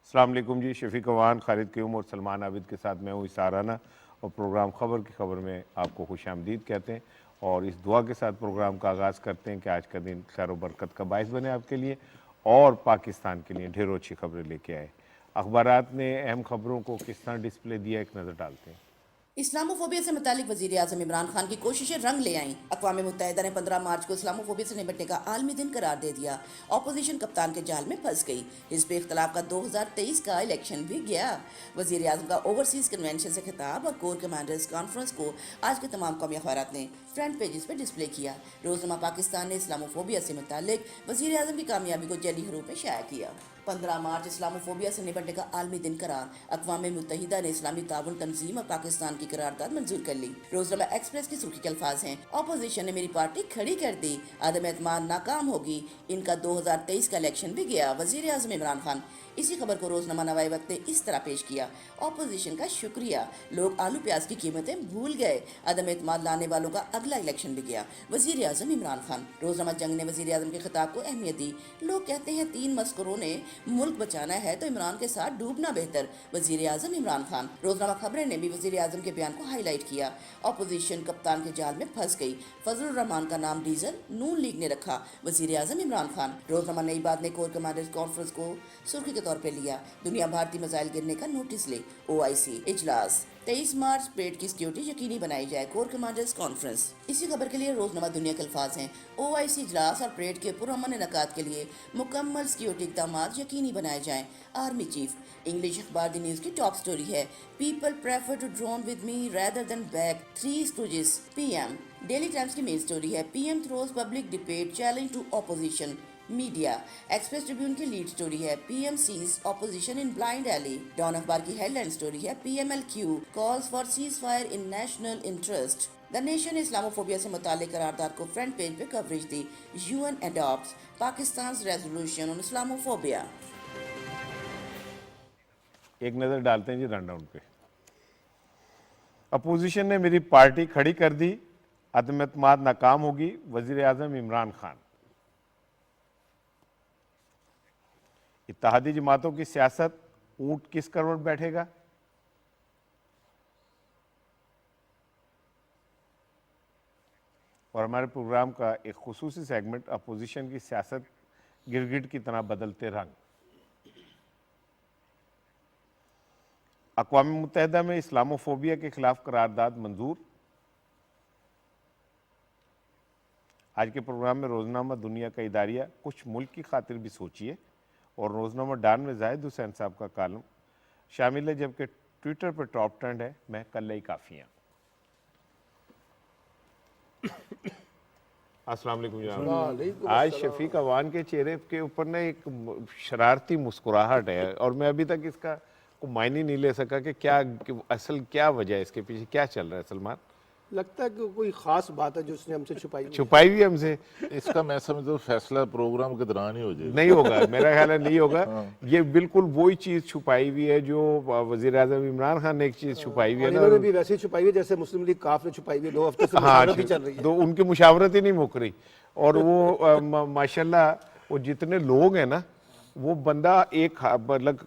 السلام علیکم جی، شفیق اوان، خالد قیوم اور سلمان عابد کے ساتھ میں ہوں اسار رانا، اور پروگرام خبر کی خبر میں آپ کو خوش آمدید کہتے ہیں اور اس دعا کے ساتھ پروگرام کا آغاز کرتے ہیں کہ آج کا دن خیر و برکت کا باعث بنے آپ کے لیے اور پاکستان کے لیے ڈھیروں اچھی خبریں لے کے آئے۔ اخبارات نے اہم خبروں کو کس طرح ڈسپلے دیا، ایک نظر ڈالتے ہیں۔ اسلامو فوبیا سے متعلق وزیر اعظم عمران خان کی کوششیں رنگ لے آئیں۔ اقوام متحدہ نے 15 مارچ کو اسلامو فوبیا سے نمٹنے کا عالمی دن قرار دے دیا۔ اپوزیشن کپتان کے جال میں پھنس گئی۔ حزب اختلاف کا 2023 کا الیکشن بھی گیا۔ وزیر اعظم کا اوورسیز کنونشن سے خطاب اور کور کمانڈرز کانفرنس کو آج کے تمام قومی اخبارات نے فرنٹ پیجز پہ ڈسپلے کیا۔ روزنامہ پاکستان نے اسلامو فوبیا سے متعلق وزیر اعظم کی کامیابی کو جعلی حروف میں شائع کیا۔ 15 مارچ اسلامو فوبیا سے نمٹنے کا عالمی دن قرار۔ اقوام متحدہ نے اسلامی تعاون تنظیم اور پاکستان کی قرارداد منظور کر لی۔ روزنامہ ایکسپریس کی سرخی کے الفاظ ہیں: اپوزیشن نے میری پارٹی کھڑی کر دی، عدم اعتماد ناکام ہوگی، ان کا 2023 کا الیکشن بھی گیا، وزیر اعظم عمران خان۔ اسی خبر کو روزنامہ نوائے وقت نے اس طرح پیش کیا: اپوزیشن کا شکریہ، لوگ آلو پیاز کی قیمتیں بھول گئے، عدم اعتماد لانے والوں کا اگلا الیکشن بھی گیا، وزیر اعظم عمران خان۔ روزنامہ جنگ نے وزیر اعظم کے خطاب کو اہمیت دی: لوگ کہتے ہیں 3 مسکروں نے ملک بچانا ہے تو عمران کے ساتھ ڈوبنا بہتر، وزیر اعظم عمران خان۔ روزنامہ خبریں نے بھی وزیر اعظم کے بیان کو ہائی لائٹ کیا: اپوزیشن کپتان کے جال میں پھنس گئی، فضل الرحمان کا نام ڈیزل نون لیگ نے رکھا، وزیر اعظم عمران خان۔ روزنامہ نئی بات نے کور کمانڈرز کانفرنس کو سرخی کے طور پہ لیا: دنیا بھارتی میزائل گرنے کا نوٹس لے، OIC اجلاس 23 مارچ پیٹ کی سیکیورٹی یقینی بنائی جائے، کور کمانڈرز کانفرنس۔ اسی خبر کے لیے روزنامہ دنیا کے الفاظ ہیں: OIC اجلاس اور پریڈ کے پرامن انعقاد کے لیے مکمل سیکیورٹی اقدامات یقینی بنائے جائیں، آرمی چیف۔ انگلش اخبار دی نیوز کی ٹاپ سٹوری ہے: people prefer to drown with me rather then back, 3 stooges PM۔ Daily Times کی مین سٹوری ہے: PM throws public debate challenge to opposition, media. Express Tribune کی lead story ہے: PM says opposition in blind alley. Dawn اخبار کی headline story ہے: PMLQ calls for ceasefire in national interest. The nation نے Islamophobia سے متعلق قرارداد کو فرنٹ پیج پہ coverage the: UN adopts پاکستان's resolution on اسلامو فوبیا۔ ایک نظر ڈالتے ہیں جی رن ڈاؤن پہ۔ اپوزیشن نے میری پارٹی کھڑی کر دی، عدم اعتماد ناکام ہوگی، وزیر اعظم عمران خان۔ اتحادی جماعتوں کی سیاست، اونٹ کس کروٹ بیٹھے گا؟ اور ہمارے پروگرام کا ایک خصوصی سیگمنٹ اپوزیشن کی سیاست، گرگٹ کی طرح بدلتے رنگ۔ اقوام متحدہ میں اسلامو فوبیا کے خلاف قرارداد منظور۔ آج کے پروگرام میں روزنامہ دنیا کا اداریہ کچھ ملک کی خاطر بھی سوچیے اور روزنامہ ڈان میں زاہد حسین صاحب کا کالم شامل ہے، جبکہ ٹویٹر پر ٹاپ ٹرینڈ ہے میں کلے ہی کافی ہیں۔ السلام علیکم جناب۔ آج شفیق اوان کے چہرے کے اوپر نا ایک شرارتی مسکراہٹ ہے اور میں ابھی تک اس کا کو معنی نہیں لے سکا کہ کیا اصل کیا وجہ ہے، اس کے پیچھے کیا چل رہا ہے۔ سلمان، لگتا ہے کہ کوئی خاص بات ہے جو اس نے ہم سے چھپائی ہوئی ہم سے؟ اس کا میں سمجھتا ہوں فیصلہ پروگرام کے دوران ہی ہو جائے گا۔ نہیں ہوگا، میرا خیال ہے نہیں ہوگا۔ یہ بالکل وہی چیز چھپائی ہوئی ہے جو وزیر اعظم عمران خان نے ایک چیز چھپائی ہوئی ہے نا، انہوں نے بھی ویسے ہی چھپائی ہوئی ہے جیسے مسلم لیگ کاف نے چھپائی ہوئی ہے، 2 ہفتے سے مشاورت ہی چل رہی ہے۔ تو ان کی مشاورت ہی نہیں مک رہی، اور وہ ماشاءاللہ وہ جتنے لوگ ہیں نا، وہ بندہ ایک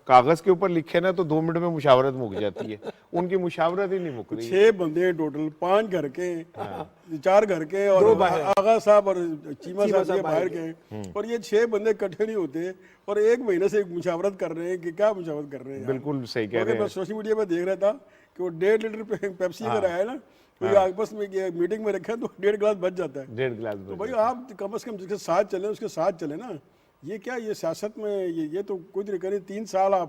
کاغذ کے اوپر لکھے نا تو 2 منٹ میں مشاورت مک جاتی ہے، ان کی مشاورت ہی نہیں مک رہی۔ 6 بندے ٹوٹل، 5 گھر کے، 4 گھر کے اور آغا صاحب اور چیمہ صاحب یہ باہر کے، اور یہ 6 بندے اکٹھے نہیں ہوتے اور 1 مہینے سے مشاورت کر رہے ہیں کہ کیا مشاورت کر رہے ہیں۔ بالکل صحیح کہہ رہے ہیں۔ میں سوشل میڈیا پہ دیکھ رہا تھا کہ وہ 1.5 لیٹر پیپسی اگر آیا نا کوئی آپس میں میٹنگ میں رکھا تو 1.5 گلاس بچ جاتا ہے۔ 1.5 گلاس تو بھائی آپ کم از کم جس کے ساتھ چلیں اس کے ساتھ چلیں نا۔ یہ کیا، یہ سیاست میں یہ تو کوئی طریقہ نہیں۔ 3 سال آپ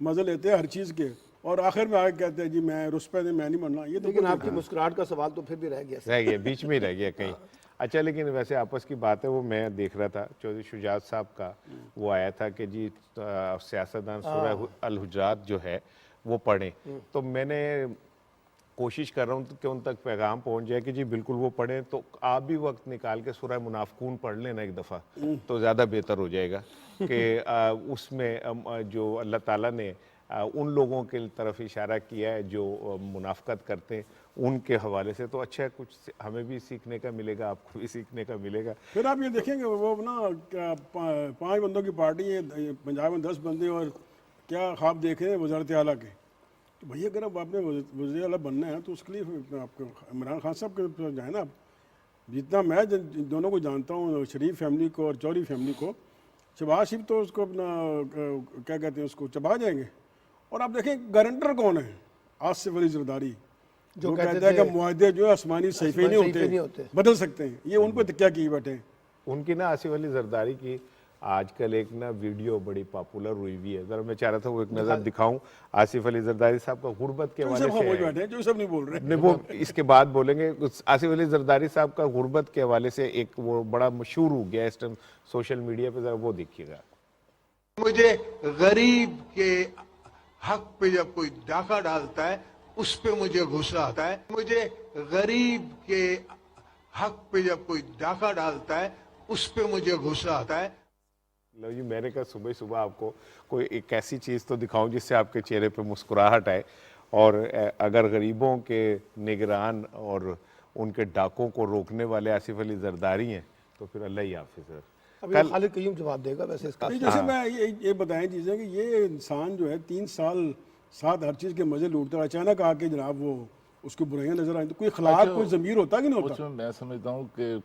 مزے لیتے ہیں ہر چیز کے اور آخر میں آگے کہتے ہیں جی میں رسپے میں نہیں بننا۔ یہ تو لیکن آپ کی مسکراہٹ کا سوال تو پھر بھی رہ گیا، بیچ میں ہی رہ گیا کہیں۔ اچھا، لیکن ویسے آپس کی بات ہے، وہ میں دیکھ رہا تھا چودھری شجاعت صاحب کا وہ آیا تھا کہ جی سیاستدان سورہ الحجرات جو ہے وہ پڑھیں، تو میں نے کوشش کر رہا ہوں کہ ان تک پیغام پہنچ جائے کہ جی بالکل وہ پڑھیں، تو آپ بھی وقت نکال کے سورہ منافقون پڑھ لینا ایک دفعہ تو زیادہ بہتر ہو جائے گا کہ اس میں جو اللہ تعالیٰ نے ان لوگوں کے طرف اشارہ کیا ہے جو منافقت کرتے ہیں، ان کے حوالے سے تو اچھا ہے، کچھ ہمیں بھی سیکھنے کا ملے گا، آپ کو بھی سیکھنے کا ملے گا۔ پھر آپ یہ دیکھیں گے وہ نا 5 بندوں کی پارٹی ہے، پنجاب میں 10 بندے اور क्या ख्वाब देखे हैं वज़ारत आला के कि भैया अगर अब आपने वज़ीर आला बनना है तो उसके लिए आपको इमरान खान साहब के पास जाए ना आप। जितना मैं दोनों को जानता हूँ, शरीफ फैमिली को और चौधरी फैमिली को, शहबाज शरीफ तो उसको अपना क्या कहते हैं उसको चबा जाएंगे। और आप देखें गारंटर कौन है, आसिफ अली जरदारी, जो कहते हैं कि मुआहदे जो है आसमानी सहीफे नहीं होते, बदल सकते हैं, ये उन पर तकिया किए बैठे हैं। उनकी ना आसिफ अली जरदारी की आजकल एक ना वीडियो बड़ी पॉपुलर हुई हुई है, जरा मैं चाह रहा था वो एक नज़र दिखाऊं। आसिफ अली जरदारी साहब का गुर्बत के हवाले से बैठे हैं, जो सब नहीं बोल रहे। नहीं, वो इसके बाद बोलेंगे। आसिफ अली जरदारी साहब का गुर्बत के हवाले से एक वो बड़ा मशहूर हो गया इस टाइम सोशल मीडिया पे, जरा वो देखिएगा। मुझे गरीब के हक पे जब कोई डाका डालता है उस पे मुझे गुस्सा आता है। मुझे गरीब के हक पे जब कोई डाका डालता है उस पे मुझे गुस्सा आता है। लो जी, मैंने कहा सुबह सुबह आपको कोई एक ऐसी चीज़ तो दिखाऊं जिससे आपके चेहरे पे मुस्कुराहट आए। और अगर गरीबों के निगरान और उनके डाकों को रोकने वाले आसिफ अली जरदारी हैं तो फिर अल्लाह ही हाफिज़। अभी खालिद कयूम जवाब देगा वैसे इसका। जैसे मैं ये बताएं चीज़ें कि ये इंसान जो है 3 साल साथ हर चीज़ के मज़े लूटता है, अचानक आके जनाब वो उसकी बुराइयां नजर आई तो कोई खिलाफ कोई ज़मीर होता कि नहीं होता? उसमें मैं समझता हूँ कि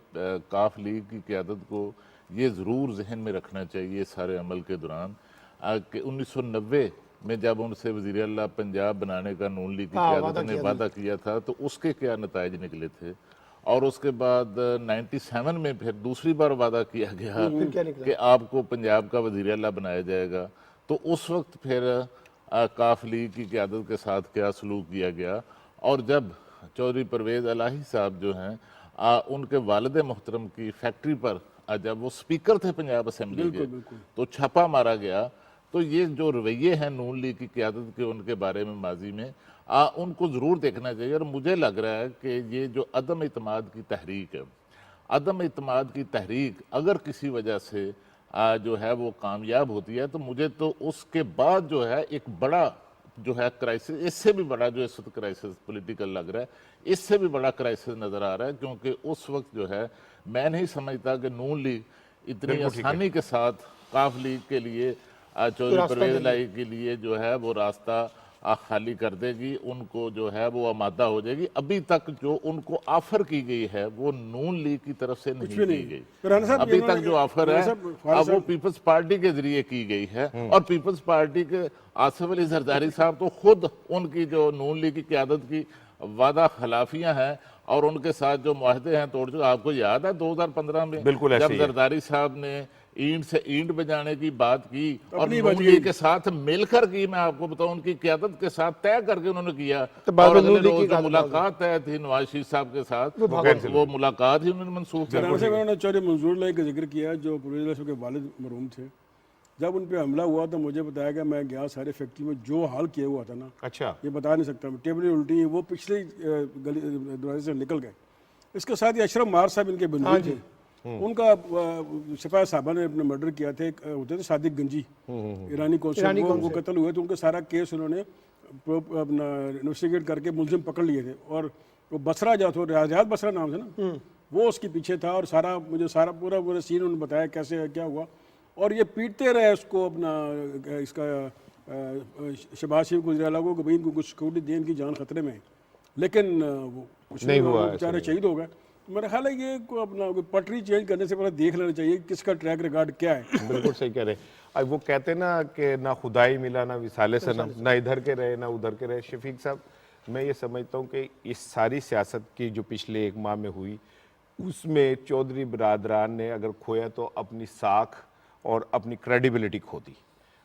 काफ लीग की क़यादत को ये ज़रूर जहन में रखना चाहिए सारे अमल के दौरान कि 1990 में जब उनसे वज़ीर आला पंजाब बनाने का नून लीग की क़यादत ने वादा किया था तो उसके क्या नताइज निकले थे। और उसके बाद 97 में फिर दूसरी बार वादा किया गया कि आपको पंजाब का वज़ीर आला बनाया जाएगा। तो उस वक्त फिर काफ लीग की क़यादत के साथ क्या सलूक किया गया। और जब चौधरी परवेज़ इलाही साहब जो हैं उनके वालिद मोहतरम की फैक्ट्री पर जब वो स्पीकर थे पंजाब असम्बली के तो छापा मारा गया। तो ये जो रवैये हैं नून लीग की क़यादत के उनके बारे में माजी में उनको ज़रूर देखना चाहिए। और मुझे लग रहा है कि ये जो अदम इत्माद की तहरीक है, अदम इत्माद की तहरीक अगर किसी वजह से जो है वो कामयाब होती है तो मुझे तो उसके बाद जो है एक बड़ा जो है क्राइसिस, इससे भी बड़ा जो इस वक्त क्राइसिस पॉलिटिकल लग रहा है, इससे भी बड़ा क्राइसिस नज़र आ रहा है। क्योंकि उस वक्त जो है मैं नहीं समझता कि नून लीग इतनी आसानी के साथ काफ लीग के लिए चौधरी परवेज़ इलाही के लिए जो है वो रास्ता खाली कर देगी, उनको जो है वो आमादा हो जाएगी। अभी तक जो उनको ऑफर की गई है वो नून लीग की तरफ से नहीं की गई। अभी तक जो ऑफर है अब वो पीपल्स पार्टी के जरिए की गई है। और पीपल्स पार्टी के आसिफ अली जरदारी साहब तो खुद उनकी जो नून लीग की क़यादत की वादा खिलाफियां हैं और उनके साथ जो मुआहदे हैं तोड़ चुके। आपको याद है 2015 में जब जरदारी साहब ने ईंट से ईंट बजाने की बात की और नून लीग के साथ मिलकर की, मैं आपको बताऊं उनकी क़यादत के साथ तय करके उन्होंने किया। और अगले रोज जो मुलाकात तय थी नवाज शरीफ साहब के साथ वो मुलाकात ही उन्होंने मनसूख कर दी। उन्होंने चौधरी मंजूर इलाही का जिक्र किया जो परवेज़ साहब के वालिद मरहूम थे। जब उन पर हमला हुआ तो मुझे बताया गया, मैं गया सारे फैक्ट्री में जो हाल किया हुआ था ना, अच्छा ये बता नहीं सकता, टेबलें उल्टी वो पिछले गली दरवाजे से निकल गए। इसके साथ ही अशरफ मार साहब इनके बंधु थे, उनका सिपाही साहबा ने अपने मर्डर किया थे। होते थे सादिक गंजी ईरानी कौंसल, वो कत्ल हुए थे। उनका सारा केस उन्होंने अपना इन्वेस्टिगेट करके मुलजिम पकड़ लिए थे। और वो बसरा जो था, रियाज बसरा नाम था ना, वो उसके पीछे था। और सारा मुझे सारा पूरा सीन उन्होंने बताया कैसे क्या हुआ। और ये पीटते रहे उसको अपना इसका शहबाज शरीफ गुजराला को कि इनको कुछ सिक्योरिटी दें, इनकी जान खतरे में, लेकिन वो कुछ नहीं हुआ, बेचारे शहीद हो गए। मेरा ख्याल है ये को अपना पटरी चेंज करने से पहले देख लेना चाहिए किसका ट्रैक रिकॉर्ड क्या है। बिल्कुल सही कह रहे हैं। अब वो कहते हैं ना कि ना खुदाई मिला ना विसाले सनम, ना इधर के रहे ना उधर के रहे। शफीक साहब, मैं ये समझता हूँ कि इस सारी सियासत की जो पिछले 1 माह में हुई उसमें चौधरी बरादरान ने अगर खोया तो अपनी साख और अपनी क्रेडिबिलिटी खो दी।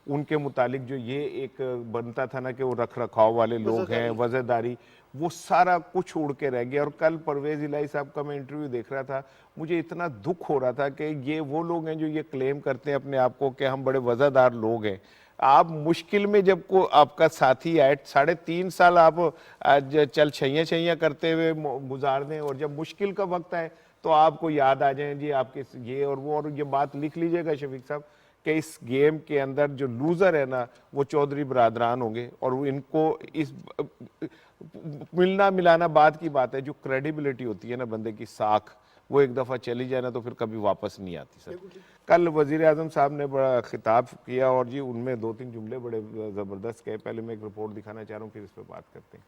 उनके मुतालिक जो ये एक बनता था ना कि वो रख रखाव वाले लोग हैं, वज़ेदारी, वो सारा कुछ उड़ के रह गया। और कल परवेज़ इलाही साहब का मैं इंटरव्यू देख रहा था, मुझे इतना दुख हो रहा था कि ये वो लोग हैं जो ये क्लेम करते हैं अपने आप को कि हम बड़े वज़ादार लोग हैं। आप मुश्किल में जब को आपका साथी आए, 3.5 साल आप चल छैया करते हुए गुजार दें और जब मुश्किल का वक्त आए तो आपको याद आ जाए जी आपके ये और वो। और ये बात लिख लीजिएगा शफीक साहब कि इस गेम के अंदर जो लूज़र है ना वो चौधरी बरादरान होंगे। और वो इनको इस मिलना मिलाना बात की बात है, जो क्रेडिबिलिटी होती है ना बंदे की साख, वो एक दफ़ा चली जाए ना तो फिर कभी वापस नहीं आती सर। कल वज़ीर आज़म साहब ने बड़ा खिताब किया और जी उनमें 2-3 जुमले बड़े ज़बरदस्त कहे। पहले मैं एक रिपोर्ट दिखाना चाह रहा हूँ, फिर इस पर बात करते हैं।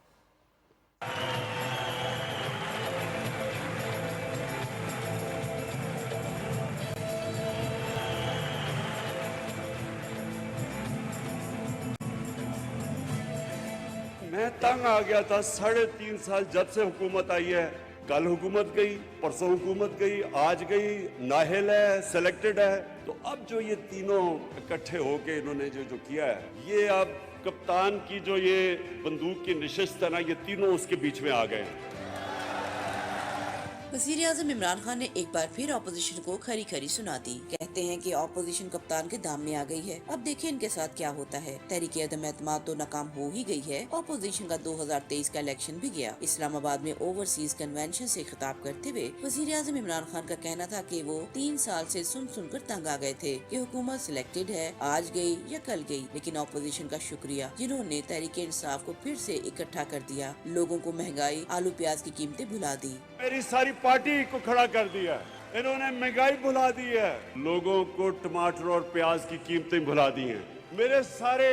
मैं तंग आ गया था 3.5 साल जब से हुकूमत आई है। कल हुकूमत गई, परसों हुकूमत गई, आज गई, नाहिल है, सिलेक्टेड है। तो अब जो ये तीनों इकट्ठे होके इन्होंने जो किया है, ये अब कप्तान की जो ये बंदूक की नशिस्त है ना, ये तीनों उसके बीच में आ गए हैं। वज़ीर आज़म इमरान खान ने एक बार फिर ऑपोजिशन को खरी खरी सुना दी। कहते हैं कि ऑपोजिशन कप्तान के दाम में आ गई है। अब देखिए इनके साथ क्या होता है। तहरीक अदम एतमाद तो नाकाम हो ही गई है। ऑपोजिशन का 2023 का इलेक्शन भी गया। इस्लामाबाद में ओवरसीज कन्वेंशन से खिताब करते हुए वज़ीर आज़म इमरान खान का कहना था कि वो 3 साल से सुन सुनकर तंग आ गए थे कि हुकूमत सिलेक्टेड है, आज गई या कल गई। लेकिन ऑपोजिशन का शुक्रिया जिन्होंने तहरीक इंसाफ को फिर से इकट्ठा कर दिया। लोगों को महंगाई, आलू प्याज की कीमतें भुला दी। मेरी सारी पार्टी को खड़ा कर दिया। इन्होंने महंगाई भुला दी है, लोगों को टमाटर और प्याज की कीमतें भुला दी हैं। मेरे सारे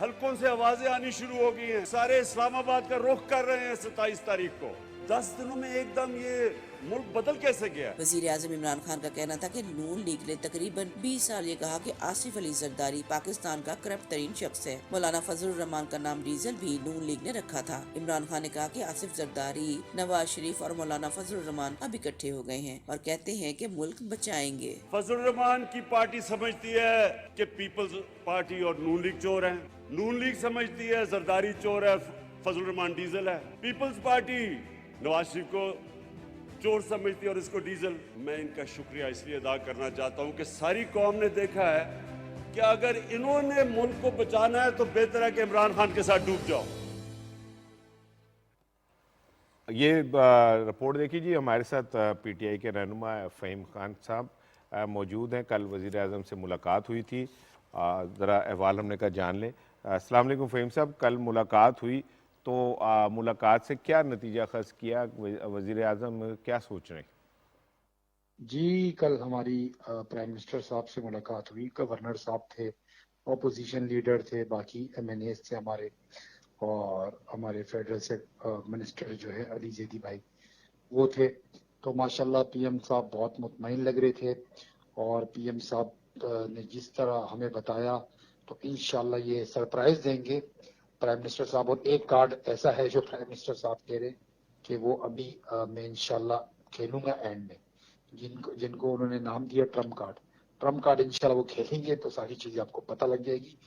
हलकों से आवाजें आनी शुरू हो गई हैं। सारे इस्लामाबाद का रुख कर रहे हैं 27 तारीख को। 10 दिनों में एकदम ये मुल्क बदल कैसे गया। वज़ीर आज़म इमरान खान का कहना था कि नून लीग ने तकरीबन 20 साल ये कहा कि आसिफ अली जरदारी पाकिस्तान का करप्ट तरीन शख्स है। मौलाना फजलुर रहमान का नाम डीजल भी नून लीग ने रखा था। इमरान खान ने कहा कि आसिफ जरदारी, नवाज शरीफ और मौलाना फजलुर रहमान अब इकट्ठे हो गए हैं और कहते हैं कि मुल्क बचाएंगे। फजलुर रहमान की पार्टी समझती है कि पीपल्स पार्टी और नून लीग चोर है। नून लीग समझती है जरदारी चोर है, फजलुर रहमान डीजल है। पीपल्स पार्टी नवाज शरीफ को चोर समझती है और इसको डीजल। मैं इनका शुक्रिया इसलिए अदा करना चाहता हूं कि सारी कौम ने देखा है कि अगर इन्होंने मुल्क को बचाना है तो बेहतर है कि इमरान खान के साथ डूब जाओ। ये रिपोर्ट देखिए जी, हमारे साथ पीटीआई के रहनुमा फ़हीम खान साहब मौजूद हैं। कल वज़ीर आज़म से मुलाकात हुई थी, ज़रा अहवाल हमने कहा जान लें। अस्सलाम वालेकुम फ़हीम साहब, कल मुलाकात हुई तो मुलाकात से क्या नतीजा खज़ किया, वज़ीर आज़म क्या सोच रहे हैं? जी, कल हमारी प्राइम मिनिस्टर साहब से मुलाकात हुई। गवर्नर साहब थे, ऑपोजिशन लीडर थे, बाकी MNAs थे हमारे, और हमारे फेडरल से मिनिस्टर जो है अली जैदी भाई वो थे। तो माशाल्लाह PM साहब बहुत मुतमईन लग रहे थे और PM साहब ने जिस तरह हमें बताया तो इंशाल्लाह ये सरप्राइज देंगे प्राइम मिनिस्टर साहब। और एक कार्ड ऐसा है जो प्राइम मिनिस्टर साहब कह रहे कि वो अभी मैं इंशाल्लाह खेलूंगा एंड में, जिनको उन्होंने नाम दिया ट्रम्प कार्ड इंशाल्लाह वो खेलेंगे तो सारी चीजें आपको पता लग जाएगी।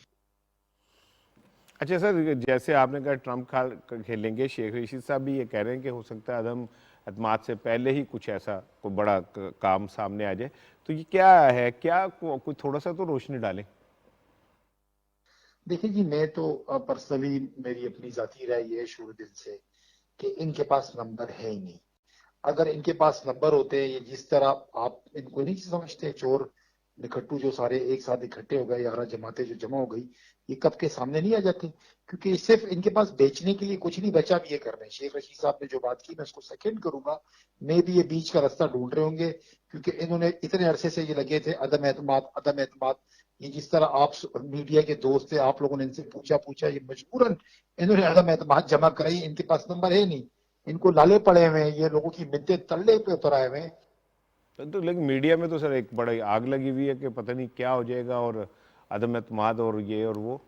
अच्छा सर, जैसे आपने कहा ट्रम्प कार्ड खेलेंगे, शेख रशीद साहब भी ये कह रहे हैं कि हो सकता है अदम एतमाद से पहले ही कुछ ऐसा कोई बड़ा काम सामने आ जाए। तो ये क्या है, क्या कोई थोड़ा सा तो रोशनी डालें। देखिए जी, मैं तो पर्सनली मेरी अपनी जाती राय ये है शुरू दिन से कि इनके पास नंबर है ही नहीं। अगर इनके पास नंबर होते, ये जिस तरह आप इनको नहीं समझते चोर निकट्टू जो सारे एक साथ इकट्ठे हो गए, 11 जमातें जो जमा हो गई, ये कब के सामने नहीं आ जाते। क्योंकि सिर्फ इनके पास बेचने के लिए कुछ नहीं बचा भी ये कर रहे हैं। शेख रशीद साहब ने जो बात की मैं उसको सेकंड करूंगा। मैं भी ये बीच का रास्ता ढूंढ रहे होंगे क्योंकि इन्होंने इतने अरसे से ये लगे थे अदम एतमाद। ये जिस तरह आप मीडिया के दोस्त थे, आप लोगों ने इनसे पूछा, ये मजबूरन इन्होंने अदम एतमाद जमा कराई। इनके पास नंबर है नहीं, इनको लाले पड़े हुए हैं, ये लोगों की मिन्नतें तल्ले पे उतर आए हुए हैं। तो लेकिन मीडिया में तो सर एक बड़ी आग लगी हुई है कि पता नहीं क्या हो जाएगा, और अदम एतमाद और ये और वो।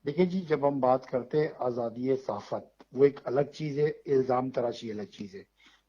देखिए जी, जब हम बात करते हैं आज़ादी सहाफ़त, वो एक अलग चीज़ है, इल्ज़ाम तराशी अलग चीज़ है।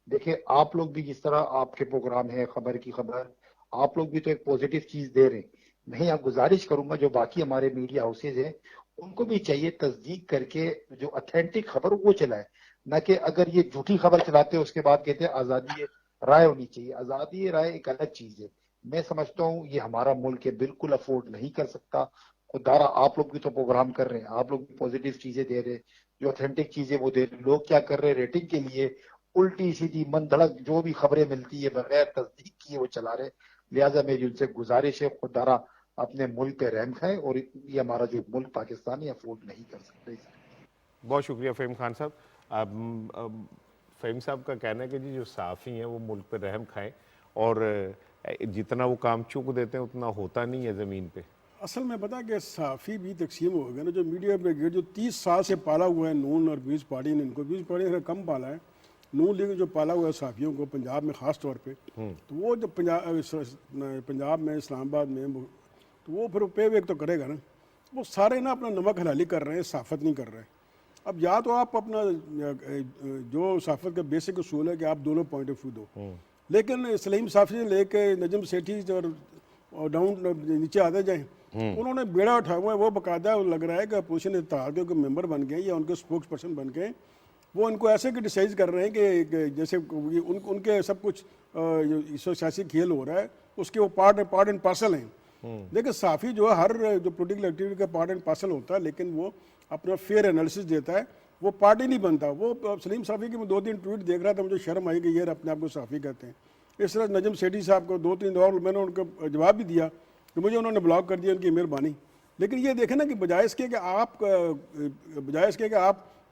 देखिए, आप लोग भी जिस तरह आपके प्रोग्राम है खबर की खबर, आप लोग भी तो एक पॉजिटिव चीज़ दे रहे हैं। मैं यहाँ गुजारिश करूंगा जो बाकी हमारे मीडिया हाउसेज हैं उनको भी चाहिए तस्दीक करके जो ऑथेंटिक खबर वो चलाए, ना कि अगर ये झूठी खबर चलाते हैं उसके बाद कहते हैं आज़ादी राय होनी चाहिए। आज़ादी राय एक अलग चीज़ है। मैं समझता हूँ ये हमारा मुल्क है, बिल्कुल अफोर्ड नहीं कर सकता। खुदारा आप लोग भी तो प्रोग्राम कर रहे हैं, आप लोग भी पॉजिटिव चीजें दे रहे हैं, जो ऑथेंटिक चीजें वो दे रहे हैं। लोग क्या कर रहे हैं, रेटिंग के लिए उल्टी सीधी मंधड़क जो भी खबरें मिलती है बगैर तस्दीक किए वो चला रहे। लिहाजा मेरी उनसे गुजारिश है खुदारा अपने मुल्क पे रहम खाए, और ये हमारा जो मुल्क पाकिस्तान है अफोर्ड नहीं कर सकते। बहुत शुक्रिया फ़हीम खान साहब। فہیم صاحب کا کہنا ہے کہ جی جو صحافی ہیں وہ ملک پہ رحم کھائیں اور جتنا وہ کام چوک دیتے ہیں اتنا ہوتا نہیں ہے زمین پہ. اصل میں پتا کہ صحافی بھی تقسیم ہو گیا نا, جو میڈیا بریگیڈ جو 30 سال سے پالا ہوا ہے نون اور پیپلز پارٹی نے, ان کو پیپلز پارٹی نے کم پالا ہے, نون لیگ جو پالا ہوا ہے صحافیوں کو پنجاب میں خاص طور پہ, تو وہ جو پنجاب میں اسلام آباد میں تو وہ پھر پے ویک تو کرے گا نا. وہ سارے نا اپنا نمک حلالی کر رہے ہیں, صحافت نہیں کر رہے. اب یا تو آپ اپنا جو صحافت کا بیسک اصول ہے کہ آپ دونوں پوائنٹ آف ویو دو, لیکن سلیم صافی سے لے کے نجم سیٹھی اور ڈاؤن نیچے آتے جائیں, انہوں نے بیڑا اٹھا ہوا ہے. وہ باقاعدہ لگ رہا ہے کہ اپوزیشن اتحاد کے ممبر بن گئے یا ان کے اسپوکس پرسن بن گئے. وہ ان کو ایسے کرٹیسائز کر رہے ہیں کہ جیسے ان کے سب کچھ سیاسی کھیل ہو رہا ہے, اس کے وہ پارٹ اینڈ پارسل ہیں. لیکن صحافی جو ہے ہر جو پولیٹیکل ایکٹیویٹی کا پارٹ اینڈ پارسل ہوتا ہے, لیکن وہ اپنا فیئر انالیسس دیتا ہے, وہ پارٹی نہیں بنتا. وہ سلیم صافی کی میں 2-3 ٹویٹ دیکھ رہا تھا, مجھے شرم آئی کہ یہ اپنے آپ کو صحافی کہتے ہیں. اس طرح نجم سیٹھی صاحب کو 2-3 دور میں نے ان کو جواب بھی دیا کہ مجھے انہوں نے بلاک کر دیا, ان کی مہربانی. لیکن یہ دیکھیں نا کہ بجائے اس کے کہ آپ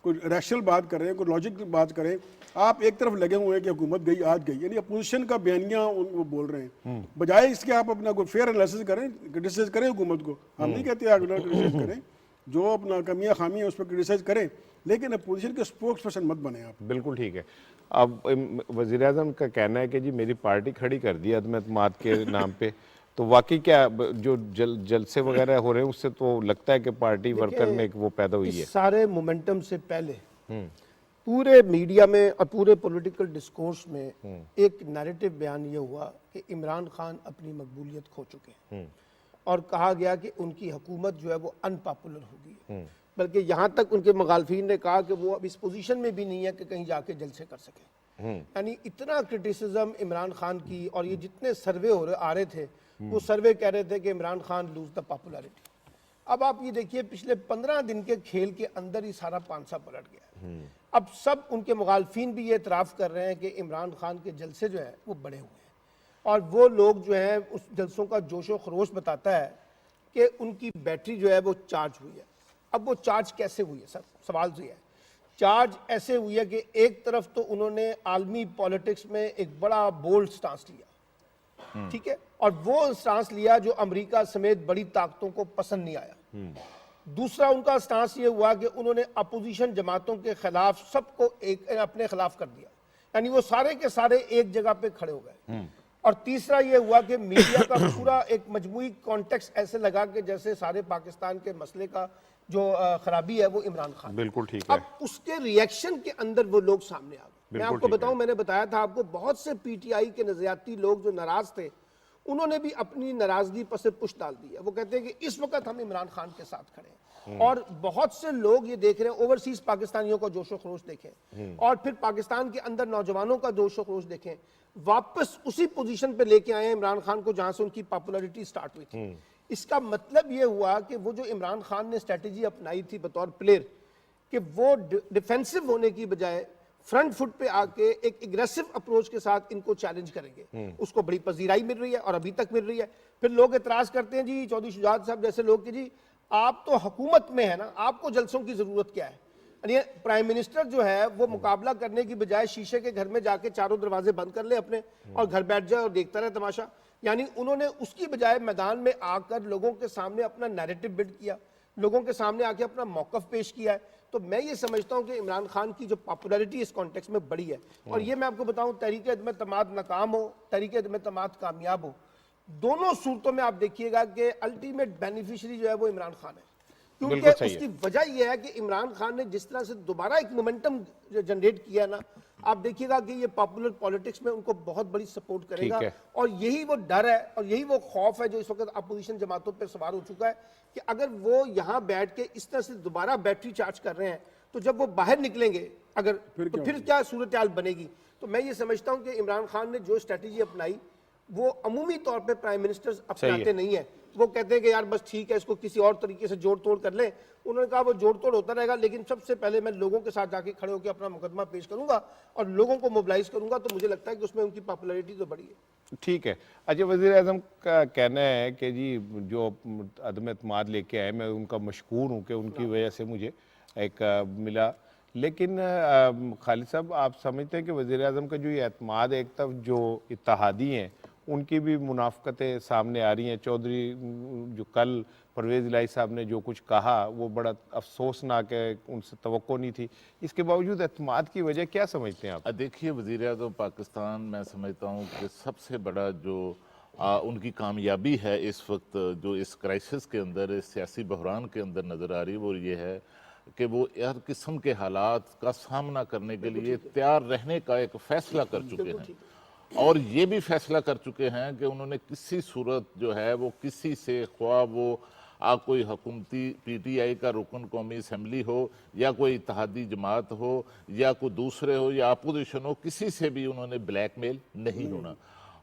کوئی ریشنل بات کریں, کوئی لاجک بات کریں, آپ ایک طرف لگے ہوئے ہیں کہ حکومت گئی آج گئی, یعنی اپوزیشن کا بیانیہ وہ بول رہے ہیں. بجائے اس کے آپ اپنا کوئی فیئر انالیسس کریں, کرٹیسائز کریں حکومت کو. ہم نہیں کہتے آپ کرٹیسائز کریں, جو اپنا کمیاں خامیاں اس پہ کرٹیسائز کریں, لیکن اپوزیشن کے اسپوکس پرسن مت بنیں آپ. بالکل ٹھیک ہے. اب وزیر اعظم کا کہنا ہے کہ جی میری پارٹی کھڑی کر دی عدم اعتماد کے نام پہ, تو واقعی کیا جو جلسے وغیرہ ہو رہے ہیں اس سے تو لگتا ہے کہ پارٹی ورکر میں ایک وہ پیدا ہوئی ہے. اس سارے مومنٹم سے پہلے پورے میڈیا میں اور پورے پولیٹیکل ڈسکورس میں ایک نیریٹو بیان یہ ہوا کہ عمران خان اپنی مقبولیت کھو چکے ہیں, اور کہا گیا کہ ان کی حکومت جو ہے وہ ان پاپولر ہو گئی ہے. بلکہ یہاں تک ان کے مخالفین نے کہا کہ وہ اب اس پوزیشن میں بھی نہیں ہے کہ کہیں جا کے جلسے کر سکیں. یعنی اتنا کرٹیسزم عمران خان کی, اور یہ جتنے سروے آ رہے تھے وہ سروے کہہ رہے تھے کہ Imran Khan lose the popularity. اب آپ یہ دیکھیے پچھلے 15 دن کے کھیل کے اندر ہی سارا پانسا پلٹ گیا. اب سب ان کے مخالفین بھی یہ اعتراف کر رہے ہیں کہ عمران خان کے جلسے جو ہیں وہ بڑے ہوئے ہیں, اور وہ لوگ جو ہیں اس جلسوں کا جوش و خروش بتاتا ہے کہ ان کی بیٹری جو ہے وہ چارج ہوئی ہے. اب وہ چارج کیسے ہوئی ہے سر, سوال تو یہ ہے. چارج ایسے ہوئی ہے کہ ایک طرف تو انہوں نے عالمی پولیٹکس میں ایک بڑا بولڈ سٹانس لیا, ٹھیک ہے, اور وہ سٹانس لیا جو امریکہ سمیت بڑی طاقتوں کو پسند نہیں آیا. دوسرا ان کا سٹانس یہ ہوا کہ انہوں نے اپوزیشن جماعتوں کے خلاف سب کو اپنے خلاف کر دیا, یعنی وہ سارے کے سارے ایک جگہ پہ کھڑے ہو گئے. اور تیسرا یہ ہوا کہ میڈیا کا پورا ایک مجموعی کانٹیکس ایسے لگا کہ جیسے سارے پاکستان کے مسئلے کا جو خرابی ہے وہ عمران خان. بالکل ٹھیک ہے. اب اس کے ریئیکشن کے اندر وہ لوگ سامنے آ گئے. میں آپ کو بتاؤں, میں نے بتایا تھا آپ کو, بہت سے پی ٹی آئی کے نظریاتی لوگ جو ناراض تھے انہوں نے بھی اپنی ناراضگی پس پش ڈال دی ہے. وہ کہتے ہیں کہ اس وقت ہم عمران خان کے ساتھ کھڑے ہیں, اور بہت سے لوگ یہ دیکھ رہے ہیں اوورسیز پاکستانیوں کا جوش و خروش دیکھیں, اور پھر پاکستان کے اندر نوجوانوں کا جوش و خروش دیکھیں, واپس اسی پوزیشن پہ لے کے آئے ہیں عمران خان کو جہاں سے ان کی پاپولیرٹی سٹارٹ ہوئی تھی. اس کا مطلب یہ ہوا کہ وہ جو عمران خان نے اسٹریٹجی اپنائی تھی بطور پلیئر کہ وہ ڈیفینسو ہونے کی بجائے فرنٹ فٹ پہ آ کے ایک اگریسو اپروچ کے ساتھ ان کو چیلنج کریں گے, اس کو بڑی پذیرائی مل رہی ہے اور ابھی تک مل رہی ہے. پھر لوگ اعتراض کرتے ہیں جی چودھری شجاعت صاحب جیسے لوگ کہ جی آپ تو حکومت میں ہے نا, آپ کو جلسوں کی ضرورت کیا ہے. یعنی پرائم منسٹر جو ہے وہ مقابلہ کرنے کی بجائے شیشے کے گھر میں جا کے چاروں دروازے بند کر لے اپنے اور گھر بیٹھ جائے اور دیکھتا رہے تماشا. یعنی انہوں نے اس کی بجائے میدان میں آ کر لوگوں کے سامنے اپنا نیریٹو بلڈ کیا, لوگوں کے سامنے آ کے اپنا موقف پیش کیا ہے. تو میں یہ سمجھتا ہوں کہ عمران خان کی جو پاپولیرٹی اس کانٹیکس میں بڑی ہے. اور یہ میں آپ کو بتاؤں, تحریک عدم اعتماد ناکام ہو, تحریک عدم اعتماد کامیاب ہو, دونوں صورتوں میں آپ دیکھیے گا کہ الٹیمیٹ بینیفیشری جو ہے وہ عمران خان ہے. کیونکہ اس کی وجہ یہ ہے کہ عمران خان نے جس طرح سے دوبارہ ایک مومنٹم جنریٹ کیا نا, آپ دیکھیے گا کہ یہ پاپولر پالیٹکس میں ان کو بہت بڑی سپورٹ کرے گا. اور یہی وہ ڈر ہے اور یہی وہ خوف ہے جو اس وقت اپوزیشن جماعتوں پہ سوار ہو چکا ہے کہ اگر وہ یہاں بیٹھ کے اس طرح سے دوبارہ بیٹری چارج کر رہے ہیں تو جب وہ باہر نکلیں گے اگر تو پھر کیا صورتحال بنے گی. تو میں یہ سمجھتا ہوں کہ عمران خان نے جو اسٹریٹجی اپنائی وہ عمومی طور پہ پرائم منسٹرز اپناتے نہیں ہیں. وہ کہتے ہیں کہ یار بس ٹھیک ہے اس کو کسی اور طریقے سے جوڑ توڑ کر لیں. انہوں نے کہا وہ جوڑ توڑ ہوتا رہے گا, لیکن سب سے پہلے میں لوگوں کے ساتھ جا کے کھڑے ہو کے اپنا مقدمہ پیش کروں گا اور لوگوں کو موبلائز کروں گا. تو مجھے لگتا ہے کہ اس میں ان کی پاپولیرٹی تو بڑی ہے. ٹھیک ہے. اچھا, وزیر اعظم کا کہنا ہے کہ جی جو عدم اعتماد لے کے آئے, میں ان کا مشکور ہوں کہ ان کی وجہ سے مجھے ایک ملا, لیکن خالد صاحب آپ سمجھتے ہیں کہ وزیر اعظم کا جو یہ اعتماد ایک طرف جو اتحادی ہیں ان کی بھی منافقتیں سامنے آ رہی ہیں، چودھری جو کل پرویز الہی صاحب نے جو کچھ کہا وہ بڑا افسوسناک ہے، ان سے توقع نہیں تھی، اس کے باوجود اعتماد کی وجہ کیا سمجھتے ہیں آپ؟ دیکھیے وزیر اعظم پاکستان میں سمجھتا ہوں کہ سب سے بڑا جو ان کی کامیابی ہے اس وقت جو اس کرائسس کے اندر، اس سیاسی بحران کے اندر نظر آ رہی ہے، وہ یہ ہے کہ وہ ہر قسم کے حالات کا سامنا کرنے کے لیے تیار رہنے کا ایک فیصلہ کر چکے ہیں، اور یہ بھی فیصلہ کر چکے ہیں کہ انہوں نے کسی صورت جو ہے وہ کسی سے، خواہ وہ کوئی حکومتی پی ٹی آئی کا رکن قومی اسمبلی ہو یا کوئی اتحادی جماعت ہو یا کوئی دوسرے ہو یا اپوزیشن ہو، کسی سے بھی انہوں نے بلیک میل نہیں ہونا،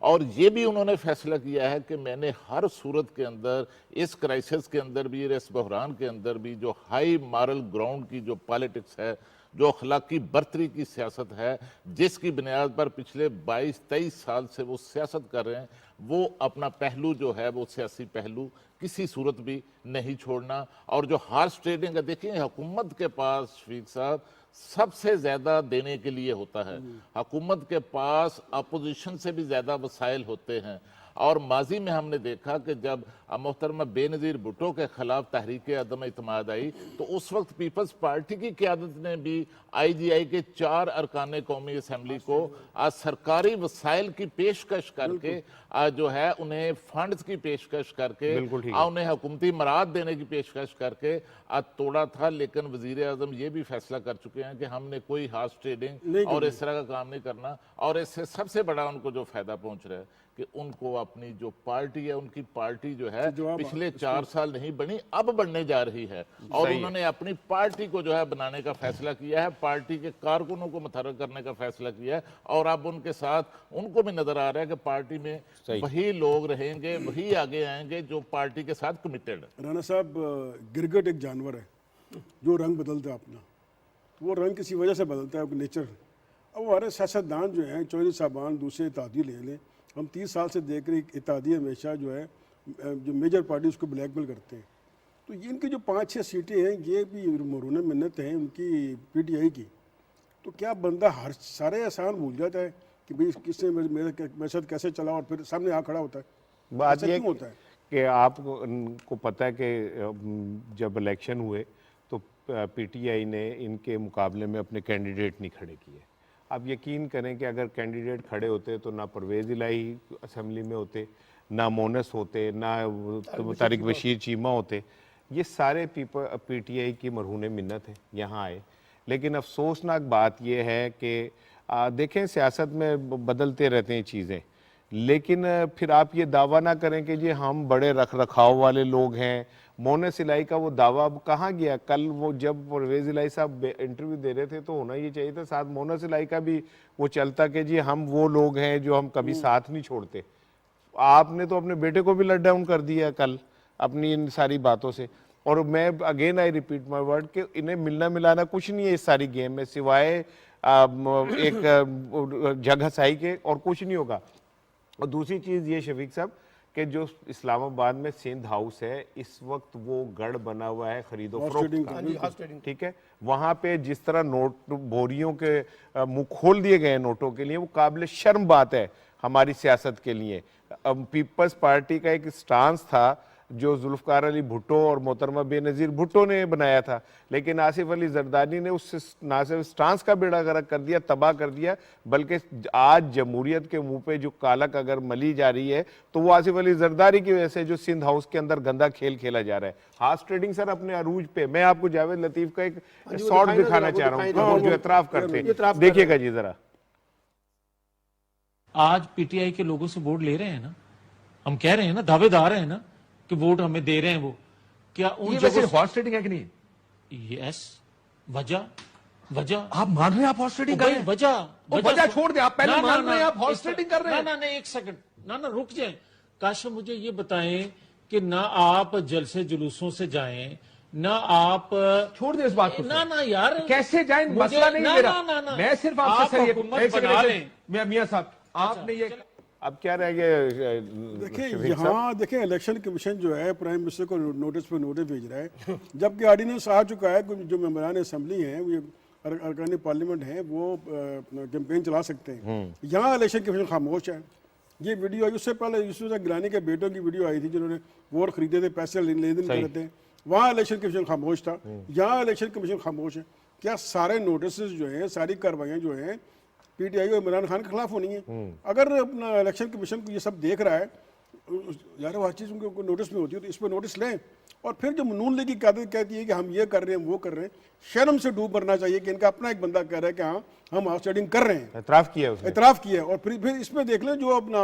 اور یہ بھی انہوں نے فیصلہ کیا ہے کہ میں نے ہر صورت کے اندر، اس کرائسس کے اندر بھی، اس بحران کے اندر بھی، جو ہائی مارل گراؤنڈ کی جو پالیٹکس ہے، جو اخلاقی برتری کی سیاست ہے، جس کی بنیاد پر پچھلے 22-23 سال سے وہ سیاست کر رہے ہیں، وہ اپنا پہلو جو ہے وہ سیاسی پہلو کسی صورت بھی نہیں چھوڑنا، اور جو ہارس ٹریڈنگ ہے، دیکھیں حکومت کے پاس شفیق صاحب سب سے زیادہ دینے کے لیے ہوتا ہے، حکومت کے پاس اپوزیشن سے بھی زیادہ وسائل ہوتے ہیں، اور ماضی میں ہم نے دیکھا کہ جب محترمہ بے نظیر بھٹو کے خلاف تحریک عدم اعتماد آئی تو اس وقت پیپلز پارٹی کی قیادت نے بھی آئی جی آئی کے 4 ارکان قومی اسمبلی کو سرکاری وسائل کی پیشکش کر کے جو ہے انہیں فنڈز کی پیشکش کر کے انہیں حکومتی مراد دینے کی پیشکش کر کے توڑا تھا، لیکن وزیر اعظم یہ بھی فیصلہ کر چکے ہیں کہ ہم نے کوئی ہارس ٹریڈنگ اور اس طرح کا کام نہیں کرنا، اور اس سے سب سے بڑا ان کو جو فائدہ پہنچ رہا ہے کہ ان کو اپنی جو پارٹی ہے، ان کی پارٹی جو ہے پچھلے 4 سال نہیں بنی، اب بننے جا رہی ہے، اور انہوں نے اپنی پارٹی کو جو ہے بنانے کا فیصلہ کیا ہے، پارٹی کے کارکنوں کو متحرک کرنے کا فیصلہ کیا ہے، اور اب ان کے ساتھ ان کو بھی نظر آ رہا ہے کہ پارٹی میں وہی لوگ رہیں گے، وہی آگے آئیں گے جو پارٹی کے ساتھ کمیٹڈ ہے۔ رانا صاحب، گرگٹ ایک جانور ہے جو رنگ بدلتا ہے اپنا، وہ رنگ کسی وجہ سے بدلتا ہے، نیچر۔ اب ہمارے سیاستدان جو ہیں، چودھری صاحبان، دوسرے اتحادی لے لیں، ہم 30 سال سے دیکھ رہے اتحادی ہمیشہ جو ہے جو میجر پارٹی اس کو بلیک میل کرتے ہیں، تو یہ ان کی جو 5-6 سیٹیں ہیں یہ بھی مرہون منت ہیں ان کی پی ٹی آئی کی، تو کیا بندہ ہر سارے احسان بھول جاتا ہے کہ بھئی کس نے میرے ساتھ کیسے چلا، اور پھر سامنے کھڑا ہوتا ہے؟ بات یہ ہوتا ہے کہ آپ کو پتہ ہے کہ جب الیکشن ہوئے تو پی ٹی آئی نے ان کے مقابلے میں اپنے کینڈیڈیٹ نہیں کھڑے کیے۔ آپ یقین کریں کہ اگر کینڈیڈیٹ کھڑے ہوتے تو نہ پرویز الہی اسمبلی میں ہوتے، نہ مونس ہوتے، نہ طارق بشیر چیمہ ہوتے، یہ سارے پی ٹی آئی کی مرہون منت ہیں یہاں آئے۔ لیکن افسوسناک بات یہ ہے کہ دیکھیں سیاست میں بدلتے رہتے ہیں چیزیں، لیکن پھر آپ یہ دعویٰ نہ کریں کہ جی ہم بڑے رکھ رکھاؤ والے لوگ ہیں۔ مونس الہی کا وہ دعویٰ اب کہاں گیا؟ کل وہ جب پرویز الہی صاحب انٹرویو دے رہے تھے تو ہونا یہ چاہیے تھا ساتھ مونس الہی کا بھی وہ چلتا کہ جی ہم وہ لوگ ہیں جو ہم کبھی ساتھ نہیں چھوڑتے۔ آپ نے تو اپنے بیٹے کو بھی لٹ ڈاؤن کر دیا کل اپنی ان ساری باتوں سے، اور میں again I repeat my word کہ انہیں ملنا ملانا کچھ نہیں ہے اس ساری گیم میں سوائے ایک جگ ہسائی کے، اور کچھ نہیں ہوگا۔ اور دوسری چیز یہ شفیق صاحب کہ جو اسلام آباد میں سندھ ہاؤس ہے اس وقت وہ گڑھ بنا ہوا ہے خرید و فروخت کا، ٹھیک ہے، وہاں پہ جس طرح نوٹ بوریوں کے منہ کھول دیے گئے نوٹوں کے لیے، وہ قابل شرم بات ہے ہماری سیاست کے لیے۔ پیپلز پارٹی کا ایک سٹانس تھا جو ذوالفقار علی بھٹو اور محترمہ بے نظیر بھٹو نے بنایا تھا، لیکن آصف علی زرداری نے اس نہ صرف سٹانس کا بیڑا غرق کر دیا، تباہ کر دیا، بلکہ آج جمہوریت کے منہ پہ جو کالک اگر ملی جا رہی ہے تو وہ آصف علی زرداری کی وجہ سے جو سندھ ہاؤس کے اندر گندا کھیل کھیلا جا رہا ہے۔ ہارس ٹریڈنگ سر اپنے عروج پہ، میں آپ کو جاوید لطیف کا ایک شارٹ دکھانا چاہ رہا ہوں وہ جو اعتراف کرتے ہیں، دیکھیے گا جی ذرا۔ آج پی ٹی آئی کے لوگوں سے ووٹ لے رہے ہیں نا، ہم کہہ رہے ہیں نا، دعوے دار ہیں نا کہ ووٹ ہمیں دے رہے ہیں، وہ کیا ان ویسے ہارس ٹریڈنگ ہے کہ نہیں؟ یس، وجہ آپ مان رہے ہیں آپ ہارس ٹریڈنگ کر رہے ہیں؟ وجہ چھوڑ دیں، آپ پہلے مان رہے ہیں آپ ہارس ٹریڈنگ کر رہے ہیں۔ نہ ایک سیکنڈ، نہ رک جائیں کاش، مجھے یہ بتائیں کہ نہ آپ جلسے جلوسوں سے جائیں، نہ آپ چھوڑ دیں اس بات کو، نہ یار کیسے جائیں مسئلہ نہیں میرا، میں صرف آپ سے میاں صاحب آپ نے یہ اب کیا رہ گیا؟ دیکھیں یہاں دیکھیں الیکشن کمیشن جو ہے پرائم منسٹر کو نوٹس پہ نوٹس بھیج رہا ہے، جبکہ آرڈیننس آ چکا ہے جو ممبران اسمبلی ہیں अरकानी पार्लियामेंट हैं वो कैंपेन चला सकते हैं। यहाँ इलेक्शन कमीशन खामोश है। ये वीडियो आई, उससे पहले यूसुफ गिलानी के बेटों की वीडियो आई थी जिन्होंने वोट खरीदे थे, पैसे लेन देन कर रहे थे, वहाँ इलेक्शन कमीशन खामोश था। यहाँ इलेक्शन कमीशन खामोश है। क्या सारे नोटिस जो हैं, सारी कार्रवाइयाँ जो हैं PTI और इमरान खान के खिलाफ होनी है? अगर अपना इलेक्शन कमीशन को ये सब देख रहा है यार, वो हर चीज़ उनको नोटिस में होती है, तो इस पर नोटिस लें। और फिर जो नून लीग की क्यादत कहती है कि हम ये कर रहे हैं वो कर रहे हैं, शर्म से डूब मरना चाहिए कि इनका अपना एक बंदा कह रहा है कि हाँ हम हाउस राइडिंग कर रहे हैं, एतराफ़ किया उसने। एतराफ़ किया। और फिर इसमें देख लें जो अपना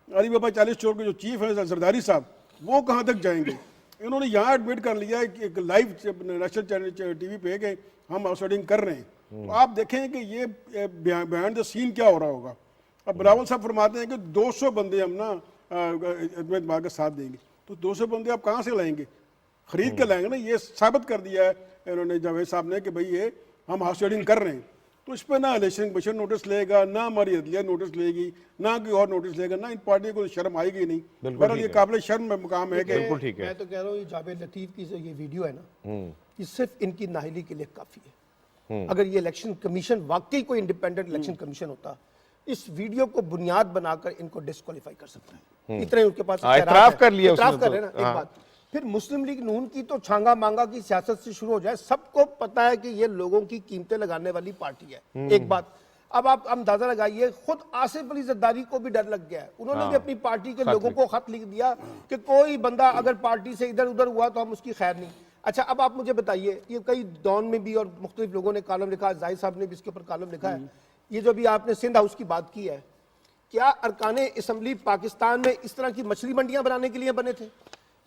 अली बाबा 40 चोर के जो चीफ है जरदारी साहब, वो कहाँ तक जाएंगे। इन्होंने यहाँ एडमिट कर लिया है कि एक लाइव नेशनल चैनल TV पे कि हम हाउस राइडिंग कर रहे हैं। तो आप देखें कि ये बिहाइंड द सीन क्या हो रहा होगा। अब बिलावल साहब फरमाते हैं कि 200 बंदे हम ना इत्मीनान के साथ देंगे, तो 200 बंदे आप कहाँ से लाएंगे? खरीद के लाएंगे ना। ये साबित कर दिया है इन्होंने, जावेद साहब ने, कि भाई ये हम हाउस राइडिंग कर रहे हैं। तो इस पर ना इलेक्शन कमीशन नोटिस लेगा, ना हमारी अदलिया नोटिस लेगी, ना कोई और नोटिस लेगा, ना इन पार्टियों को शर्म आएगी नहीं। बहरहाल ये काबिल शर्म मकाम है कि बिल्कुल ठीक है। मैं तो कह रहा हूँ ये जावेद लतीफ़ की जो ये वीडियो है ना, ये सिर्फ इनकी नाहिली के लिए काफ़ी है। अगर ये इलेक्शन कमीशन वाकई कोई इंडिपेंडेंट इलेक्शन कमीशन होता, इस वीडियो को बुनियाद बनाकर इनको डिस्क्वालीफाई कर सकता है। इतने उनके पास एतराफ़ कर लिया एतराफ़ उसने कर रहे हैं ना। एक बात फिर मुस्लिम लीग नून की तो छांगा मांगा की सियासत से शुरू हो जाए। सबको पता है कि ये लोगों की कीमतें लगाने वाली पार्टी है। एक बात अब आप अंदाजा लगाइए, खुद आसिफ अली जरदारी को भी डर लग गया है। उन्होंने भी अपनी पार्टी के लोगों को खत लिख दिया कि कोई बंदा अगर पार्टी से इधर उधर हुआ तो हम उसकी खैर नहीं। अच्छा, अब आप मुझे बताइए, ये कई डॉन में भी और मुख्तलिफ लोगों ने कॉलम लिखा, जाहिद साहब ने भी इसके ऊपर कॉलम लिखा है। ये जो भी आपने सिंध हाउस की बात की है, क्या अरकाने असम्बली पाकिस्तान में इस तरह की मछली मंडियां बनाने के लिए बने थे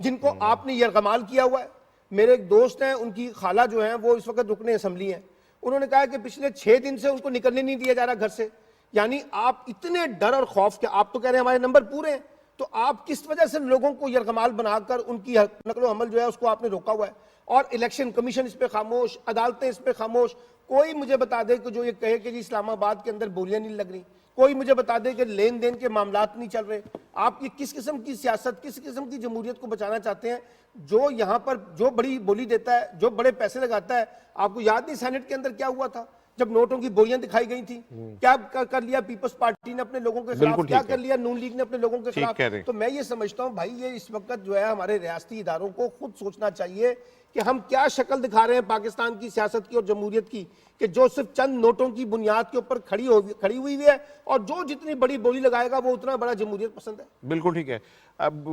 जिनको आपने यरगमाल किया हुआ है? मेरे एक दोस्त हैं, उनकी खाला जो है वो इस वक्त रुकने असम्बली हैं। उन्होंने कहा कि पिछले 6 दिन से उनको निकलने नहीं दिया जा रहा घर से। यानी आप इतने डर और खौफ के, आप तो कह रहे हैं हमारे नंबर पूरे हैं, तो आप किस वजह से लोगों को यरगमाल बनाकर उनकी नकलो अमल जो है उसको आपने रोका हुआ है? और इलेक्शन कमीशन इस पे खामोश, अदालतें इस पे खामोश। कोई मुझे बता दे कि जो ये कहे कि जी इस्लामाबाद के अंदर बोलियां नहीं लग रही, कोई मुझे बता दे कि लेन देन के मामलात नहीं चल रहे। आप ये किस किस्म की सियासत, किस किस्म की जमहूरियत को बचाना चाहते हैं? जो यहाँ पर जो बड़ी बोली देता है, जो बड़े पैसे लगाता है, आपको याद नहीं सेनेट के अंदर क्या हुआ था जब नोटों की बोरियां दिखाई गई थी? क्या कर लिया पीपल्स पार्टी ने अपने लोगों के खिलाफ, क्या कर लिया नून लीग ने अपने लोगों के खिलाफ? तो मैं ये समझता हूँ भाई, ये इस वक्त जो है हमारे रियासती इदारों को खुद सोचना चाहिए कि हम क्या शक्ल दिखा रहे हैं पाकिस्तान की सियासत की और जमहूरियत की, कि जो सिर्फ चंद नोटों की बुनियाद के ऊपर खड़ी हुई है, और जो जितनी बड़ी बोली लगाएगा वो उतना बड़ा जमहूरियत पसंद है। बिल्कुल ठीक है। अब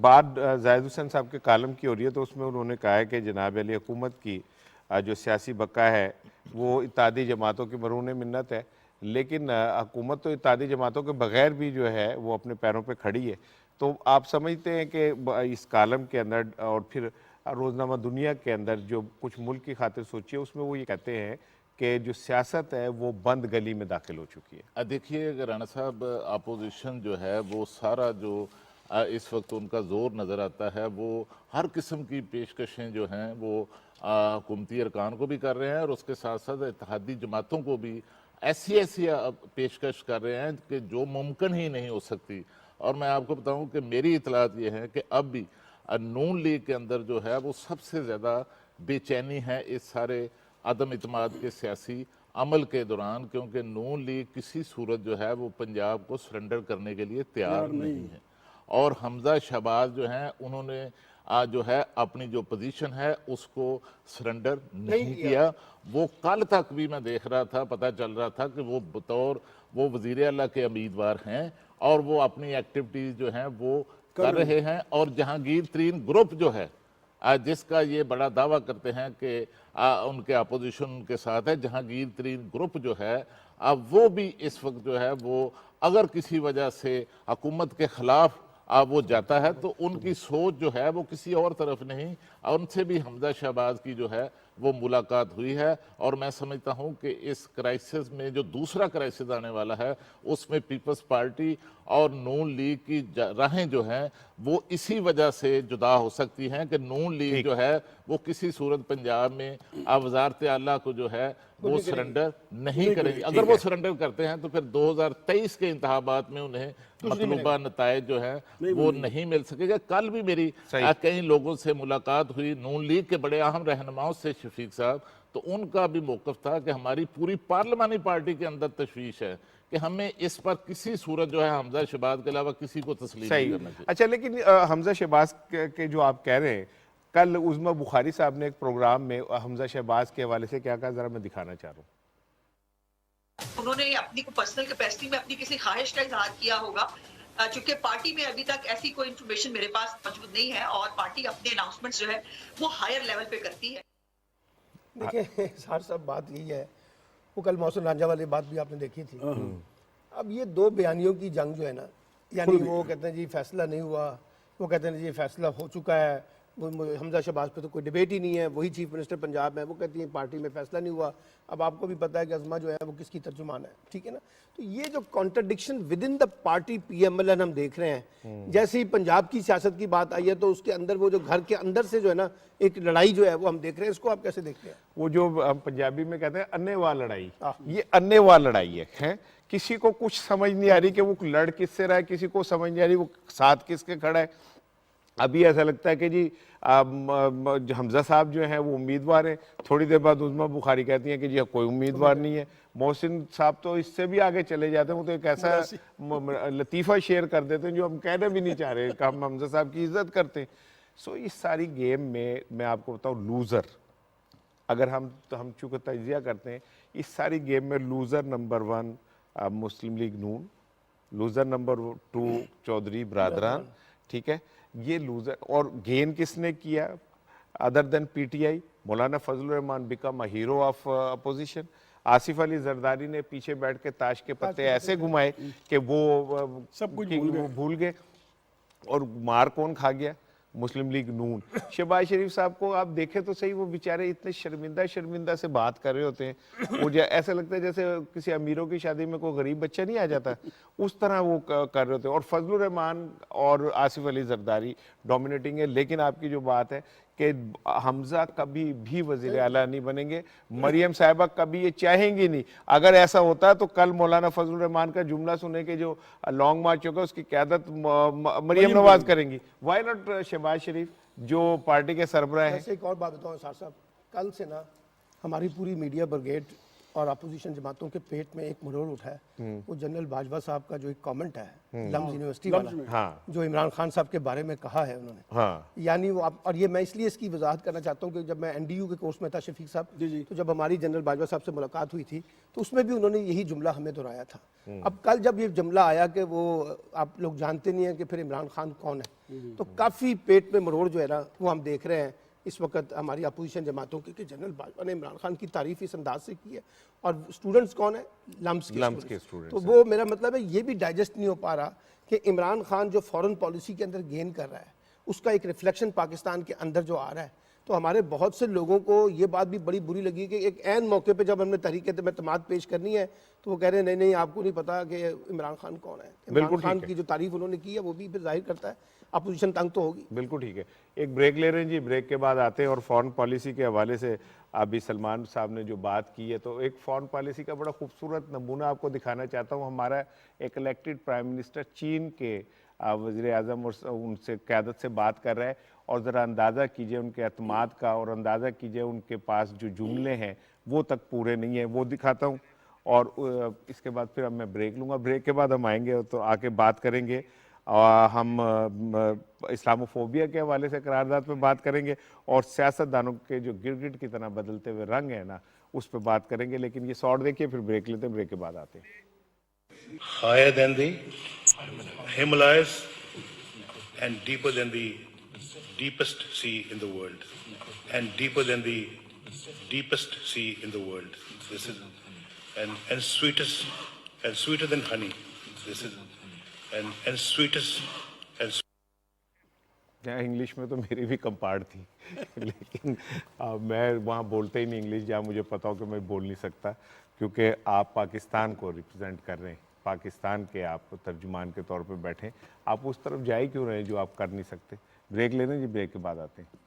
बात जाहिद हुसैन साहब के कालम की हो रही है, तो उसमें उन्होंने कहा है कि जनाब अली हुकूमत की जो सियासी बका है वो इत्तेहादी जमातों की मरून मिन्नत है, लेकिन हुकूमत तो इत्तेहादी जमातों के बगैर भी जो है वो अपने पैरों पे खड़ी है। तो आप समझते हैं कि इस कालम के अंदर और फिर रोज़नामा दुनिया के अंदर जो कुछ मुल्क की खातिर सोची है, उसमें वो ये कहते हैं कि जो सियासत है वो बंद गली में दाखिल हो चुकी है। देखिए राना साहब, अपोजिशन जो है वो सारा जो इस वक्त उनका जोर नज़र आता है, वो हर किस्म की पेशकशें जो हैं वो हुकूमती अरकान को भी कर रहे हैं और उसके साथ साथ इत्तेहादी जमातों को भी ऐसी पेशकश कर रहे हैं कि जो मुमकिन ही नहीं हो सकती। और मैं आपको बताऊं कि मेरी इतलात ये है कि अब भी नून लीग के अंदर जो है वो सबसे ज़्यादा बेचैनी है इस सारे अदम इत्मीनान के सियासी अमल के दौरान, क्योंकि नून लीग किसी सूरत जो है वो पंजाब को सरेंडर करने के लिए तैयार नहीं है। और हमजा शहबाज जो हैं उन्होंने जो है अपनी जो पोजीशन है उसको सरेंडर नहीं किया। वो कल तक भी मैं देख रहा था, पता चल रहा था कि वो बतौर वो वज़ीर आला के उम्मीदवार हैं और वो अपनी एक्टिविटीज़ जो हैं वो कर रहे हैं। और जहांगीर तरीन ग्रुप जो है जिसका ये बड़ा दावा करते हैं कि उनके अपोजिशन के साथ है, जहांगीर तरीन ग्रुप जो है वो भी इस वक्त जो है वो अगर किसी वजह से हुकूमत के ख़िलाफ़ वो जाता है तो उनकी सोच जो है वो किसी और तरफ नहीं, उनसे भी हमजा शहबाज की जो है वो मुलाकात हुई है। और मैं समझता हूँ कि इस क्राइसिस में जो दूसरा क्राइसिस आने वाला है उसमें पीपल्स पार्टी और नून लीग की राहें जो हैं वो इसी वजह से जुदा हो सकती हैं कि नून लीग जो है वो किसी सूरत पंजाब में वज़ारत आला को जो है वो सरेंडर नहीं करेंगे। अगर वो सरेंडर करते हैं तो फिर 2023 के इंतखाबात में उन्हें मतलूबा नताइज जो है वो नहीं मिल सकेगा। कल भी मेरी कई लोगों से मुलाकात हुई, नून लीग के बड़े अहम रहनुमाओं से, शफीक साहब, تو ان کا بھی موقف تھا کہ ہماری پوری پارلیمانی پارٹی کے اندر تشویش ہے کہ ہمیں اس پر کسی صورت جو ہے حمزہ شہباز کے علاوہ کسی کو تسلیم نہیں کرنا چاہیے. اچھا لیکن حمزہ شہباز کے جو آپ کہہ رہے ہیں, کل عظمی بخاری صاحب نے ایک پروگرام میں حمزہ شہباز کے حوالے سے کیا کہا, ذرا میں دکھانا چاہ رہا ہوں. انہوں نے اپنی پرسنل کیپیسٹی میں اپنی کسی خواہش کا اظہار کیا ہوگا, چونکہ پارٹی میں ابھی تک ایسی کوئی انفارمیشن میرے پاس موجود نہیں ہے, اور پارٹی اپنے اناؤنسمنٹ جو ہے وہ ہائر لیول پہ کرتی ہے. دیکھیں سار صاحب, بات یہی ہے, وہ کل محسن رانجھا والی بات بھی آپ نے دیکھی تھی. اب یہ دو بیانیوں کی جنگ جو ہے نا, یعنی وہ کہتے ہیں جی فیصلہ نہیں ہوا, وہ کہتے ہیں جی فیصلہ ہو چکا ہے, حمزہ شہباز پہ تو کوئی ڈیبیٹ ہی نہیں ہے, وہی چیف منسٹر پنجاب ہے, وہ کہتی ہیں پارٹی میں فیصلہ نہیں ہوا. اب آپ کو بھی پتہ ہے کہ عظمہ جو ہے وہ کس کی ترجمان ہے, ٹھیک ہے نا. تو یہ جو contradiction within the party P M L N ہم دیکھ رہے ہیں, جیسے ہی پنجاب کی سیاست کی بات آئی ہے تو اس کے اندر وہ جو گھر کے اندر سے جو ہے نا ایک لڑائی جو ہے وہ ہم دیکھ رہے ہیں. اس کو آپ کیسے دیکھتے ہیں؟ وہ جو ہم پنجابی میں کہتے ہیں انے وا لڑائی, یہ انے وا لڑائی ہے. کسی کو کچھ سمجھ نہیں آ رہی کہ وہ لڑ کس سے رہا ہے, کسی کو سمجھ نہیں آ رہی وہ ساتھ کس کے کھڑا ہے. ابھی ایسا لگتا ہے کہ جی حمزہ صاحب جو ہیں وہ امیدوار ہیں, تھوڑی دیر بعد عظمی بخاری کہتی ہیں کہ جی کوئی امیدوار نہیں ہے. محسن صاحب تو اس سے بھی آگے چلے جاتے ہیں, وہ تو ایک ایسا لطیفہ شیئر کر دیتے ہیں جو ہم کہنا بھی نہیں چاہ رہے کہ ہم حمزہ صاحب کی عزت کرتے ہیں. سو اس ساری گیم میں آپ کو بتاؤں لوزر, اگر ہم چونکہ تجزیہ کرتے ہیں, اس ساری گیم میں لوزر نمبر 1 مسلم لیگ نون, لوزر نمبر 2 چودھری برادران, ٹھیک ہے. یہ لوزر, اور گین کس نے کیا other then P T I? Maulana Fazl ur-Rehman become a hero of opposition. Asif Ali Zardari نے پیچھے بیٹھ کے تاش کے پتے ایسے گھمائے کہ وہ سب کچھ بھول گئے, اور مار کون کھا گیا؟ مسلم لیگ نون. شہباز شریف صاحب کو آپ دیکھیں تو صحیح, وہ بیچارے اتنے شرمندہ سے بات کر رہے ہوتے ہیں, وہ ایسا لگتا ہے جیسے کسی امیروں کی شادی میں کوئی غریب بچہ نہیں آ جاتا, اس طرح وہ کر رہے ہوتے ہیں. اور فضل الرحمان اور آصف علی زرداری ڈومینیٹنگ ہے. لیکن آپ کی جو بات ہے کہ حمزہ کبھی بھی وزیر اعلیٰ نہیں بنیں گے, مریم صاحبہ کبھی یہ چاہیں گی نہیں. اگر ایسا ہوتا تو کل مولانا فضل الرحمان کا جملہ سنے کہ جو لانگ مارچ ہوگا اس کی قیادت مریم نواز کریں گی. وائی ناٹ شہباز شریف جو پارٹی کے سربراہ ہیں؟ ایسے ایک اور بات بتاؤں سار صاحب, کل سے نا ہماری پوری میڈیا برگیڈ اور اپوزیشن جماعتوں کے پیٹ میں ایک مروڑ اٹھا ہے. وہ جنرل باجوہ صاحب کا جو ایک کامنٹ ہے لمز یونیورسٹی والا, جو عمران خان صاحب کے بارے میں کہا ہے انہوں نے, یعنی وہ, اور یہ میں اس لیے اس کی وضاحت کرنا چاہتا ہوں کہ جب میں این ڈی یو کے کورس میں تھا شفیق صاحب, تو جب ہماری جنرل باجوہ صاحب سے ملاقات ہوئی تھی تو اس میں بھی انہوں نے یہی جملہ ہمیں دہرایا تھا. اب کل جب یہ جملہ آیا کہ وہ آپ لوگ جانتے نہیں ہیں کہ پھر عمران خان کون ہے, تو کافی پیٹ میں مروڑ جو ہے نا وہ ہم دیکھ رہے ہیں اس وقت ہماری اپوزیشن جماعتوں کی, کہ جنرل باجوہ نے عمران خان کی تعریف اس انداز سے کی ہے, اور اسٹوڈنٹس کون ہیں؟ لمز کے اسٹوڈنٹس. تو وہ میرا مطلب ہے یہ بھی ڈائجسٹ نہیں ہو پا رہا کہ عمران خان جو فورن پالیسی کے اندر گین کر رہا ہے اس کا ایک ریفلیکشن پاکستان کے اندر جو آ رہا ہے. تو ہمارے بہت سے لوگوں کو یہ بات بھی بڑی بری لگی کہ ایک عین موقع پہ جب ہم نے تحریک اعتماد پیش کرنی ہے تو وہ کہہ رہے ہیں نہیں آپ کو نہیں پتا کہ عمران خان کون ہے. عمران خان کی جو تعریف انہوں نے کی ہے وہ بھی پھر ظاہر کرتا ہے اپوزیشن تنگ تو ہوگی. بالکل ٹھیک ہے, ایک بریک لے رہے ہیں جی, بریک کے بعد آتے ہیں. اور فارن پالیسی کے حوالے سے ابھی سلمان صاحب نے جو بات کی ہے, تو ایک فارن پالیسی کا بڑا خوبصورت نمونہ آپ کو دکھانا چاہتا ہوں. ہمارا ایک الیکٹڈ پرائم منسٹر چین کے وزیر اعظم اور ان سے قیادت سے بات کر رہا ہے, اور ذرا اندازہ کیجئے ان کے اعتماد کا, اور اندازہ کیجئے ان کے پاس جو جملے ہیں وہ تک پورے نہیں ہیں. وہ دکھاتا ہوں, اور اس کے بعد پھر اب میں بریک لوں گا. بریک کے بعد ہم آئیں گے تو آ کے بات کریں گے, ہم اسلاموفوبیا کے حوالے سے قرارداد پہ بات کریں گے, اور سیاستدانوں کے جو گرگٹ کی طرح بدلتے ہوئے رنگ ہیں نا اس پہ بات کریں گے. لیکن یہ شارٹ دیکھیے, پھر بریک لیتے ہیں, بریک کے بعد آتے ہیں. Higher than the Himalayas and deeper than the deepest sea in the world, and deeper than the deepest sea in the world. This is and sweetest and sweeter than honey. This is and sweetest and English میں تو میری بھی کمپارٹ تھی, لیکن میں وہاں بولتے ہی نہیں انگلش جہاں مجھے پتا ہو کہ میں بول نہیں سکتا, کیونکہ آپ پاکستان کو ریپرزینٹ کر رہے ہیں, پاکستان کے آپ ترجمان کے طور پہ بیٹھیں. آپ اس طرف جائے کیوں رہے ہیں جو آپ کر نہیں سکتے. بریک لے لیں جی, بریک کے بعد آتے ہیں.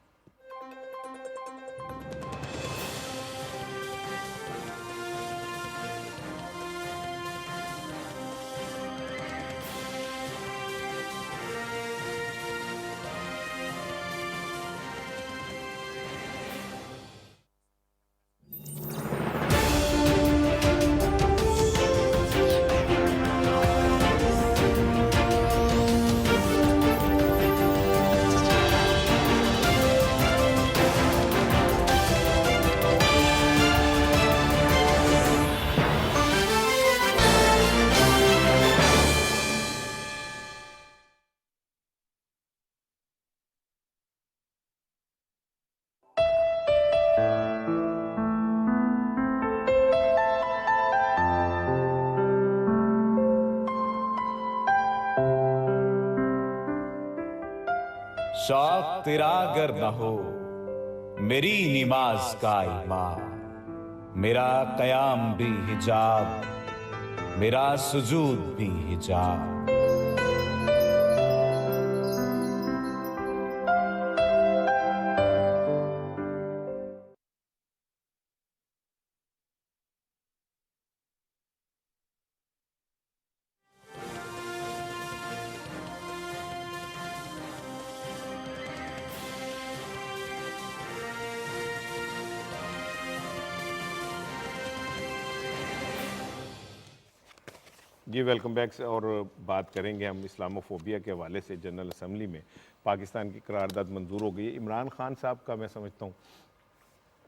शौक तेरा अगर न हो मेरी नमाज का इमाम, मेरा कयाम भी हिजाब, मेरा सुजूद भी हिजाब। जी वेलकम बैक। और बात करेंगे हम इस्लामोफोबिया के हवाले से। जनरल असम्बली में पाकिस्तान की करारदाद मंजूर हो गई है। इमरान खान साहब का मैं समझता हूँ,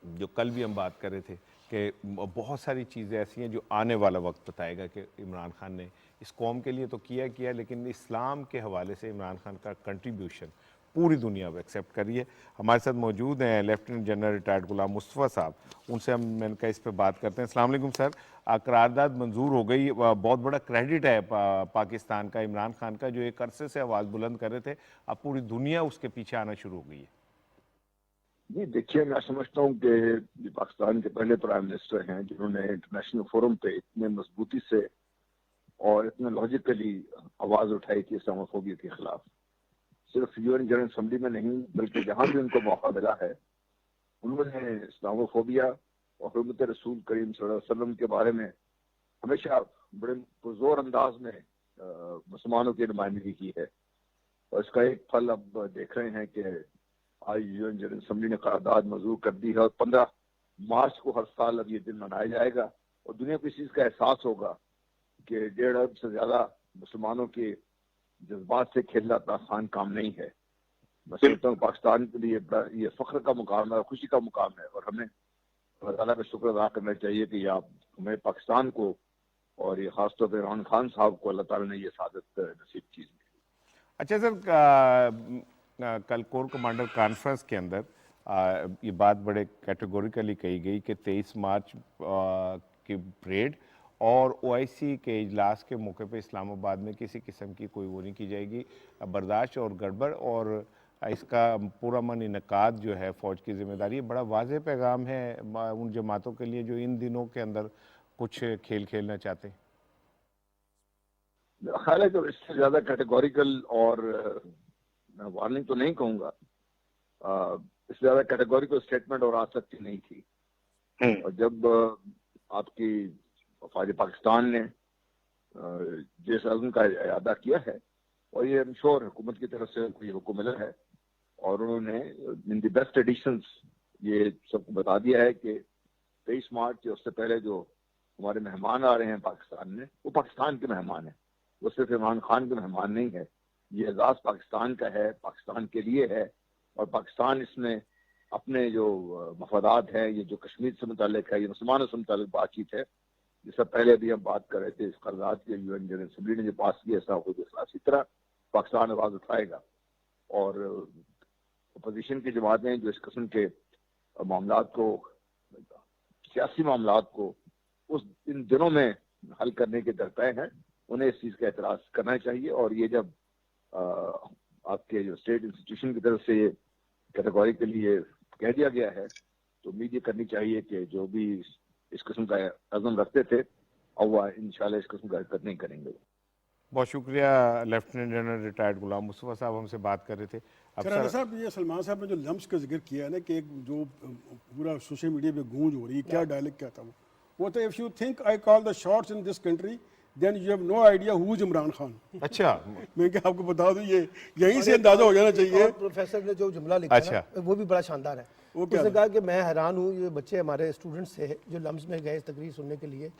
जो कल भी हम बात कर रहे थे कि बहुत सारी चीज़ें ऐसी हैं जो आने वाला वक्त बताएगा कि इमरान खान ने इस कौम के लिए तो किया, लेकिन इस्लाम के हवाले से इमरान खान का कंट्रीब्यूशन पूरी दुनिया में एक्सेप्ट करी है। हमारे साथ मौजूद हैं लेफ्टिनेंट जनरल रिटायर्ड गुलाम मुस्तफ़ा साहब, उनसे हम मैंने कहा इस पर बात करते हैं। अस्सलाम वालेकुम सर। करारदाद मंजूर हो गई, बहुत बड़ा क्रेडिट है पाकिस्तान का, इमरान खान का, जो एक अरसे से आवाज़ बुलंद कर रहे थे, अब पूरी दुनिया उसके पीछे आना शुरू हो गई है। जी देखिए, मैं समझता हूँ कि पाकिस्तान के पहले प्राइम मिनिस्टर हैं जिन्होंने इंटरनेशनल फोरम पे इतने मजबूती से और इतने लॉजिकली आवाज़ उठाई थी इस्लामोफोबिया के खिलाफ। सिर्फ यूएन जनरल असम्बली में नहीं बल्कि जहाँ भी उनको मौका मिला है उन्होंने इस्लामोफोबिया और हुर्मत रसूल करीम सल्लल्लाहु अलैहि वसल्लम के बारे में हमेशा बड़े पुरजोर अंदाज में मुसलमानों की नुमाइंदगी की है। और इसका एक फल अब देख रहे हैं कि आज यूएन जनरल असम्बली ने करारदाद मंजूर कर दी है और 15 मार्च को हर साल अब ये दिन मनाया जाएगा और दुनिया को इस चीज़ का एहसास होगा कि 1.5 अरब से ज़्यादा मुसलमानों के जज्बात से खेलना इतना आसान काम नहीं है। मैं समझता हूँ पाकिस्तान के लिए ये फख्र का मुकाम है, खुशी का मुकाम है और हमें अल्लाह ताला का शुक्र अदा करना चाहिए कि हमें पाकिस्तान को और ये खासतौर पर इमरान खान साहब को अल्लाह ताला ने ये सादत नसीब की। अच्छा सर, कल कोर कमांडर कॉन्फ्रेंस के अंदर ये बात बड़े कैटेगोरिकली कही गई कि 23 मार्च की परेड और ओआईसी के इजलास के मौके पे इस्लामाबाद में किसी किस्म की कोई वो नहीं की जाएगी, बर्दाश्त और गड़बड़, और इसका पूरा मन इनकाद जो है फ़ौज की जिम्मेदारी है। बड़ा वाज़ेह पैगाम है उन जमातों के लिए जो इन दिनों के अंदर कुछ खेल खेलना चाहते हैं। ख्याल है तो इससे ज़्यादा कैटेगोरिकल और मैं वार्निंग तो नहीं कहूँगा, इससे ज़्यादा कैटेगोरिकल स्टेटमेंट और आ सकती नहीं थी। और जब आपकी वफाद पाकिस्तान ने जिस अज़्म का इरादा किया है और ये श्योर हुकूमत की तरफ से कोई हुक्म मिला है और उन्होंने इन द बेस्ट एडिशंस ये सबको बता दिया है कि 23 मार्च के उससे पहले जो हमारे मेहमान आ रहे हैं पाकिस्तान में, वो पाकिस्तान के मेहमान हैं, वो सिर्फ इमरान खान के मेहमान नहीं है। ये एजाज़ पाकिस्तान का है, पाकिस्तान के लिए है और पाकिस्तान इसमें अपने जो मफादात हैं, ये जो कश्मीर से मुताल्लिक है, ये मुसलमानों से मुताल्लिक बातचीत है, जिससे पहले भी हम बात कर रहे थे, इस करारदाद के यूएन जनरल असम्बली ने जो पास किया ऐसा हो इसी तरह पाकिस्तान आवाज़ उठाएगा। और अपोजिशन की जमातें जो इस किस्म के मामलात को, सियासी मामलात को उस इन दिनों में हल करने के दरपे हैं, उन्हें इस चीज़ का एतराज़ करना चाहिए। और ये जब आपके जो स्टेट इंस्टीट्यूशन की तरफ से ये कैटेगोरिकली ये कह दिया गया है तो उम्मीद ये करनी चाहिए कि जो भी इस किस्म का अज़म रखते थे और वह इंशाल्लाह इस किस्म का हरकत नहीं करेंगे। बहुत शुक्रिया लेफ्टिनेंट जनरल रिटायर्ड गुलाम मुस्तफ़ा साहब हमसे बात कर रहे थे। अब साहब ये सलमान साहब ने जो लम्स का जिक्र किया है ना कि एक जो पूरा सोशल मीडिया पे गूंज हो रही है, क्या डायलॉग क्या था वो तो if you think I call the shots in this country then you have no idea who is Imran Khan. अच्छा, मैं क्या आपको बता दूं, ये यहीं से अंदाजा हो जाना चाहिए। प्रोफेसर ने जो जुमला लिखा अच्छा, ना, वो भी बड़ा शानदार है। उसने कहा कि मैं हैरान हूँ, ये बच्चे हमारे स्टूडेंट्स थे जो लम्स में गए तकरीर सुनने के लिए,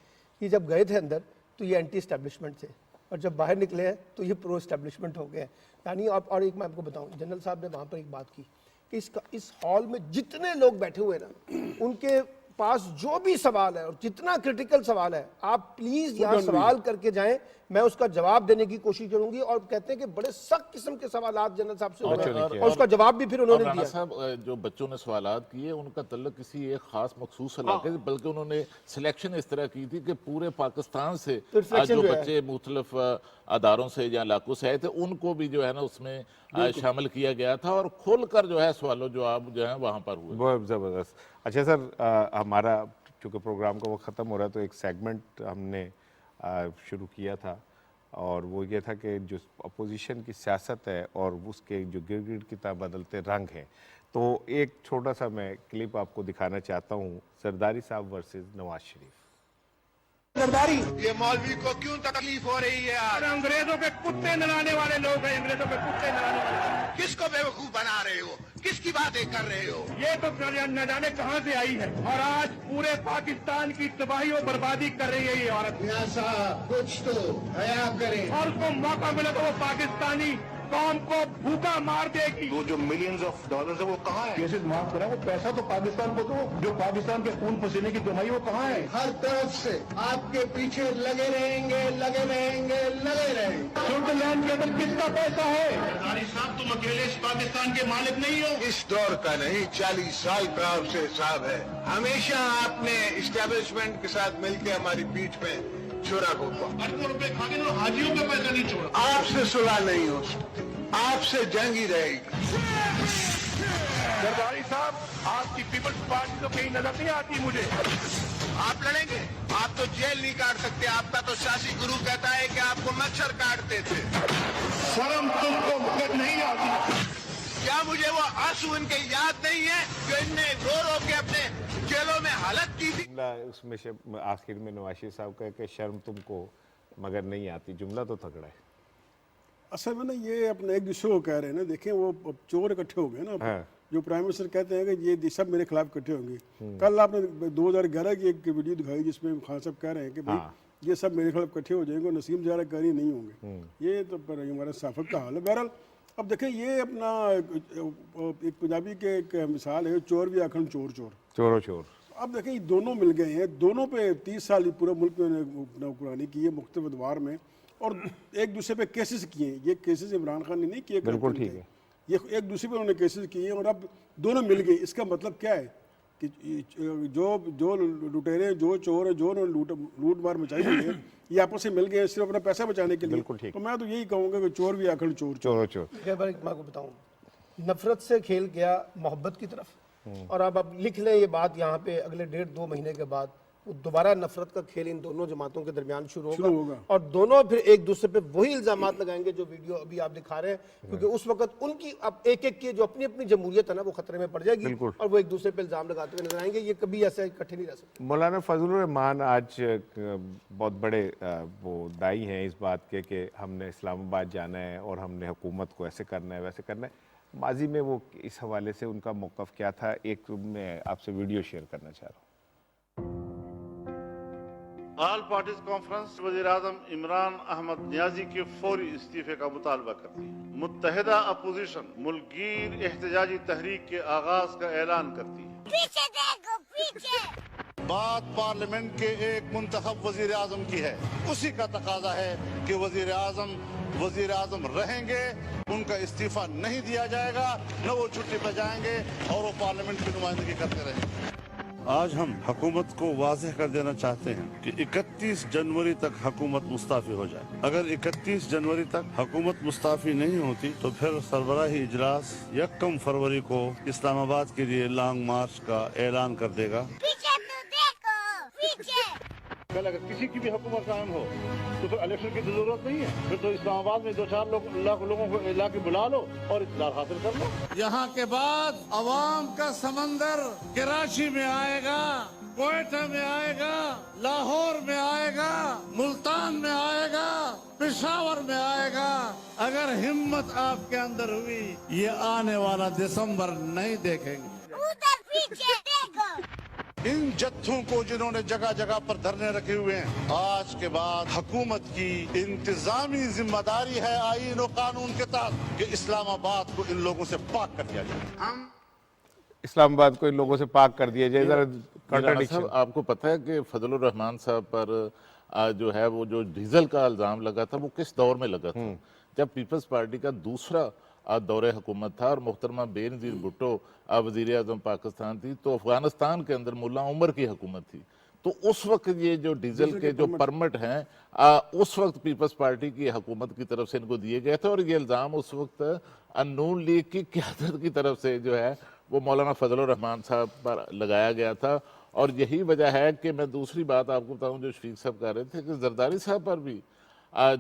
कि जब गए थे अंदर तो ये एंटी एस्टेब्लिशमेंट थे और जब बाहर निकले हैं तो ये प्रो एस्टेब्लिशमेंट हो गए हैं। यानी आप, और एक मैं आपको बताऊँ, जनरल साहब ने वहाँ पर एक बात की कि इस हॉल में जितने लोग बैठे हुए ना, उनके पास जो भी सवाल है और जितना क्रिटिकल सवाल है आप प्लीज यहाँ सवाल करके जाएं, मैं उसका जवाब देने की कोशिश करूंगी। और कहते हैं कि बड़े सख्त किस्म के सवालात जनरल साहब से हो रहे हैं और उसका जवाब भी फिर उन्होंने राणा दिया। साहब, जो बच्चों ने सवालात किए उनका तल्लुक किसी एक खास मखसूस इलाके से, बल्कि उन्होंने सिलेक्शन इस तरह की थी कि पूरे पाकिस्तान से आज जो बच्चे मुख्तलिफ अदारों से या इलाकों से आए थे उनको भी जो है ना उसमें शामिल किया गया था और खुलकर जो है सवालों जवाब जो है वहाँ पर हुए। बहुत ज़बरदस्त। अच्छा सर, हमारा चूँकि प्रोग्राम का वो ख़त्म हो रहा है तो एक सेगमेंट हमने शुरू किया था और वो ये था कि जो अपोजिशन की सियासत है और उसके जो गिरगिट की तरह बदलते रंग हैं, तो एक छोटा सा मैं क्लिप आपको दिखाना चाहता हूँ, जरदारी साहब वर्सेस नवाज शरीफ। जरदारी, ये मौलवी को क्यों तकलीफ हो रही है यार? अंग्रेजों के कुत्ते नलाने वाले लोग हैं, अंग्रेजों के कुत्ते नलाने वाले। किसको बेवकूफ बना रहे हो? किसकी बातें कर रहे हो? ये तो न जाने कहां से आई है और आज पूरे पाकिस्तान की तबाही और बर्बादी कर रही है ये औरत। कुछ तो हया करे और उसको मौका मिले तो वो पाकिस्तानी कौम को भूखा मार देगी। वो जो मिलियंस ऑफ डॉलर्स है वो कहाँ है? केसेस माफ करें, वो पैसा तो पाकिस्तान को दो, जो पाकिस्तान के खून पसीने की कमाई वो कहाँ है? हर तरफ से आपके पीछे लगे रहेंगे, लगे रहेंगे, लगे रहेंगे। स्विट्जरलैंड के अंदर किसका पैसा है? जरदारी साहब, तुम अकेले इस पाकिस्तान के मालिक नहीं हो। इस दौर का नहीं, 40 साल का आपसे हिसाब है। हमेशा आपने इस्टेब्लिशमेंट के साथ मिलकर हमारी पीठ पे छोरा को अरबों रुपए खा के हाजियों का पैसा नहीं छोड़ा। आपसे सुलह नहीं हो सकती, आपसे जंग ही रहेगी। जरदारी साहब, आपकी पीपल्स पार्टी तो कहीं नजर नहीं आती मुझे। आप लड़ेंगे? आप तो जेल नहीं काट सकते। आपका तो शासी गुरु कहता है कि आपको मच्छर काटते थे। शर्म तुमको नहीं आती क्या? मुझे वो आंसू इनके याद नहीं है जो इनने रो रो के अपने जेलों में हालत की थी। उसमें से आखिर में नवाज शरीफ साहब कहे कि शर्म तुमको मगर नहीं आती, जुमला तो तगड़ा है। असल में ना ये अपने एक दूसरे को कह रहे हैं ना, देखें वो चोर इकट्ठे हो गए ना। हाँ। जो प्राइम मिनिस्टर कहते हैं कि ये सब मेरे खिलाफ इकट्ठे होंगे। कल आपने 2011 की एक वीडियो दिखाई जिसमें खान साहब कह रहे हैं कि भाई ये सब मेरे खिलाफ इकट्ठे हो जाएंगे, नसीम ज़ारा करी नहीं होंगे। ये तो पर हमारा सहाफ़त का हाल है। बहरहाल अब देखें ये अपना एक पंजाबी के एक मिसाल है, चोर भी आखन चोर चोर चोरो चोर। अब देखें ये दोनों मिल गए हैं, दोनों पे 30 साल पूरे मुल्क में हुक्मरानी की है मुख्तलिफ अदवार में और एक दूसरे पे केसेस किए हैं। ये केसेस इमरान खान ने नहीं किए, बिल्कुल ठीक है, ये एक दूसरे पे उन्होंने केसेस किए हैं और अब दोनों मिल गए। इसका मतलब क्या है कि जो लुटेरे, जो चोर है, जो लूट मार मचाई हुई है, ये आपस में मिल गए सिर्फ अपना पैसा बचाने के लिए। तो मैं तो यही कहूँगा कि चोर भी आखिर चोर चोर चोर। मैं आपको बताऊँ, नफरत से खेल गया मोहब्बत की तरफ और अब लिख लें ये बात यहाँ पे, अगले 1.5-2 महीने के बाद दोबारा नफरत का खेल इन दोनों जमातों के दरमियान शुरू होगा और दोनों फिर एक दूसरे पे वही इल्जामात लगाएंगे जो वीडियो अभी आप दिखा रहे हैं, क्योंकि उस वक्त उनकी अब एक की जो अपनी अपनी जमहूरियत है ना वो खतरे में पड़ जाएगी और वो एक दूसरे पे इल्जाम लगाते हुए नजर आएंगे। ये कभी ऐसे इकट्ठे नहीं रह सकते। मौलाना फजलुर रहमान आज बहुत बड़े वो दाई हैं इस बात के कि हमने इस्लामाबाद जाना है और हमने हुकूमत को ऐसे करना है वैसे करना है। माजी में वो इस हवाले से उनका मौक़िफ़ क्या था, एक मैं आपसे वीडियो शेयर करना चाह रहा हूँ। ऑल पार्टीज कॉन्फ्रेंस वज़ीर-ए-आज़म इमरान अहमद नियाजी के फौरी इस्तीफे का मुतालबा करती है। मुत्तहिदा अपोजिशन मुल्कगीर एहतजाजी तहरीक के आगाज का ऐलान करती है। पीछे देखो, पीछे। बात पार्लियामेंट के एक मुंतखब वज़ीर-ए-आज़म की है, उसी का तकाजा है कि वज़ीर-ए-आज़म रहेंगे, उनका इस्तीफा नहीं दिया जाएगा, न वो छुट्टी पर जाएंगे और वो पार्लियामेंट की नुमाइंदगी करते रहेंगे। आज हम हुकूमत को वाज़ेह कर देना चाहते हैं कि 31 जनवरी तक हुकूमत मुस्ताफ़ी हो जाए। अगर 31 जनवरी तक हुकूमत मुस्ताफ़ी नहीं होती तो फिर सरबराही इजलास 1 फरवरी को इस्लामाबाद के लिए लॉन्ग मार्च का ऐलान कर देगा। कल अगर किसी की भी हुकूमत कायम हो तो फिर इलेक्शन की जरूरत नहीं है, फिर तो इस्लामाबाद में 2-4 लाख लोगों को ला के बुला लो और इत्तलार हासिल कर लो। यहाँ के बाद अवाम का समंदर कराची में आएगा, क्वेटा में आएगा, लाहौर में आएगा, मुल्तान में आएगा, पेशावर में आएगा। अगर हिम्मत आपके अंदर हुई, ये आने वाला दिसंबर नहीं देखेंगे। उधर पीछे देखो। इन जत्थों को जिन्होंने जगह जगह पर धरने रखे हुए हैं, आज के बाद हुकूमत की इंतजामी जिम्मेदारी है आईन और कानून के तहत कि इस्लामाबाद को इन लोगों से पाक कर दिया जाए। हम इस्लामाबाद को इन लोगों से पाक कर दिया जाए। जरा رانا صاحب آپ کو پتہ ہے کہ فضل الرحمان صاحب پر جو ہے وہ جو ڈیزل کا الزام لگا تھا وہ کس دور میں لگا تھا؟ جب پیپلز پارٹی کا دوسرا دور حکومت تھا اور محترمہ بے نظیر بھٹو وزیر اعظم پاکستان تھی، تو افغانستان کے اندر ملا عمر کی حکومت تھی، تو اس وقت یہ جو ڈیزل کے جو پرمٹ ہیں اس وقت پیپلز پارٹی کی حکومت کی طرف سے ان کو دیے گئے تھے، اور یہ الزام اس وقت نون لیگ کی قیادت کی طرف سے جو ہے وہ مولانا فضل الرحمان صاحب پر لگایا گیا تھا. اور یہی وجہ ہے کہ میں دوسری بات آپ کو بتاؤں جو شفیق صاحب کہہ رہے تھے کہ زرداری صاحب پر بھی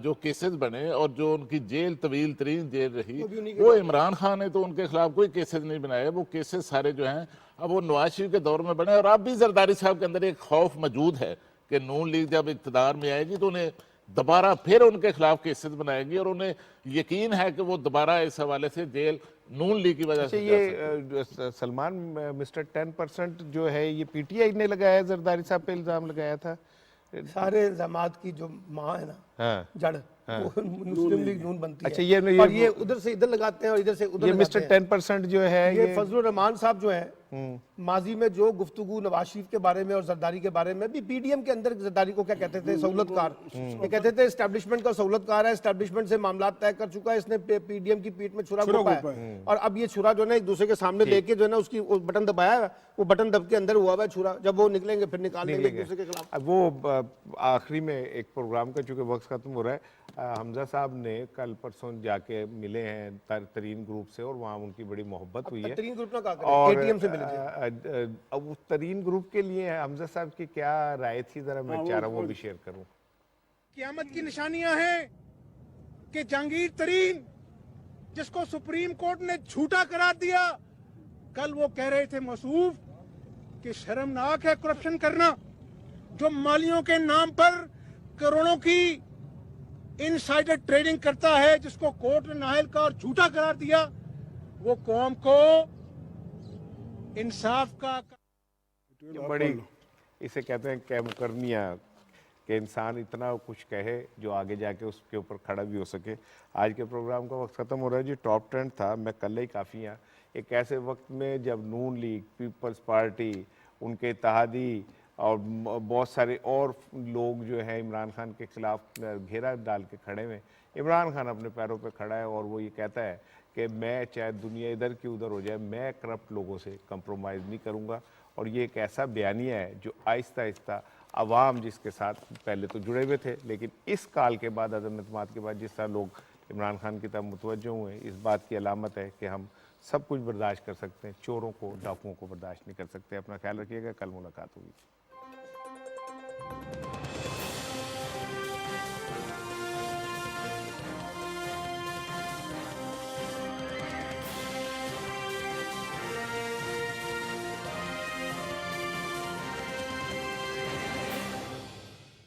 جو کیسز بنے اور جو ان کی جیل طویل ترین جیل رہی، وہ عمران خان نے تو ان کے خلاف کوئی کیسز نہیں بنائے، وہ کیسز سارے جو ہیں اب وہ نواز شریف کے دور میں بنے. اور اب بھی زرداری صاحب کے اندر ایک خوف موجود ہے کہ نون لیگ جب اقتدار میں آئے گی تو انہیں دوبارہ پھر ان کے خلاف کیسز بنائے گی، اور انہیں یقین ہے کہ وہ دوبارہ اس حوالے سے جیل نون لیگ کی وجہ سے یہ سلمان مسٹر 10% جو ہے یہ پی ٹی آئی نے لگایا، زرداری صاحب پہ الزام لگایا تھا. سارے الزامات کی جو ماں ہے نا جڑ وہ مسلم لیگ نون بنتی اچھا، ہے، اور یہ ادھر سے ادھر لگاتے ہیں اور ادھر سے ادھر یہ لگاتے مسٹر ہیں. 10% جو ہے یہ فضل الرحمان صاحب جو ہیں ماضی میں جو گفتگو نواز شریف کے بارے میں اور زرداری کے بارے میں بھی پی ڈی ایم کے اندر زرداری کو کیا کہتے تھے، سہولت کار. یہ کہتے تھے اسٹیبلشمنٹ کا سہولت کار ہے، اسٹیبلشمنٹ سے معاملات طے کر چکا ہے، اس نے پی ڈی ایم کی پیٹ میں چھرا گھونپا ہے، اور اب یہ چھرا جو ہے نا ایک دوسرے کے سامنے لے کے جو ہے نا اس کی بٹن دبایا ہے، وہ بٹن دب کے اندر ہوا ہوا ہے چھرا، جب وہ نکلیں گے پھر نکال دیں گے ایک دوسرے کے خلاف. اب وہ آخری میں ایک پروگرام کا چونکہ وقت ختم ہو رہا ہے، حمزہ صاحب نے کل پرسوں جا کے ملے ہیں ترین گروپ سے، اور وہاں ان کی بڑی محبت ہوئی ہے. ترین گروپ نہ کہا کریں، اے ٹی ایم سے ملے تھے. اب اس ترین گروپ کے لیے حمزہ صاحب کی کیا رائے تھی، ذرا میں چاہ رہا ہوں وہ بھی شیئر کروں. قیامت کی نشانیاں ہیں کہ جہانگیر ترین جس کو سپریم کورٹ نے جھوٹا قرار دیا، کل وہ کہہ رہے تھے موصوف کہ شرمناک ہے کرپشن کرنا، جو مالیوں کے نام پر کروڑوں کی انسائیڈر ٹریڈنگ کرتا ہے، جس کو کورٹ نے نااہل کا اور جھوٹا قرار دیا، وہ قوم کو انصاف کا بڑی اسے کہتے ہیں کہ مکرنیاں، کہ انسان اتنا کچھ کہے جو آگے جا کے اس کے اوپر کھڑا بھی ہو سکے. آج کے پروگرام کا وقت ختم ہو رہا ہے جی. ٹاپ 10 تھا، میں کل ہی کافی ہاں ایک ایسے وقت میں جب نون لیگ، پیپلز پارٹی، ان کے اتحادی اور بہت سارے اور لوگ جو ہیں عمران خان کے خلاف گھیرا ڈال کے کھڑے ہوئے. عمران خان اپنے پیروں پہ کھڑا ہے اور وہ یہ کہتا ہے کہ میں چاہے دنیا ادھر کی ادھر ہو جائے، میں کرپٹ لوگوں سے کمپرومائز نہیں کروں گا. اور یہ ایک ایسا بیانیہ ہے جو آہستہ آہستہ عوام جس کے ساتھ پہلے تو جڑے ہوئے تھے، لیکن اس کال کے بعد، عدم اعتماد کے بعد جس طرح لوگ عمران خان کی طرف متوجہ ہوئے، اس بات کی علامت ہے کہ ہم سب کچھ برداشت کر سکتے ہیں، چوروں کو، ڈاکوؤں کو برداشت نہیں کر سکتے. اپنا خیال رکھیے گا، کل ملاقات ہوگی.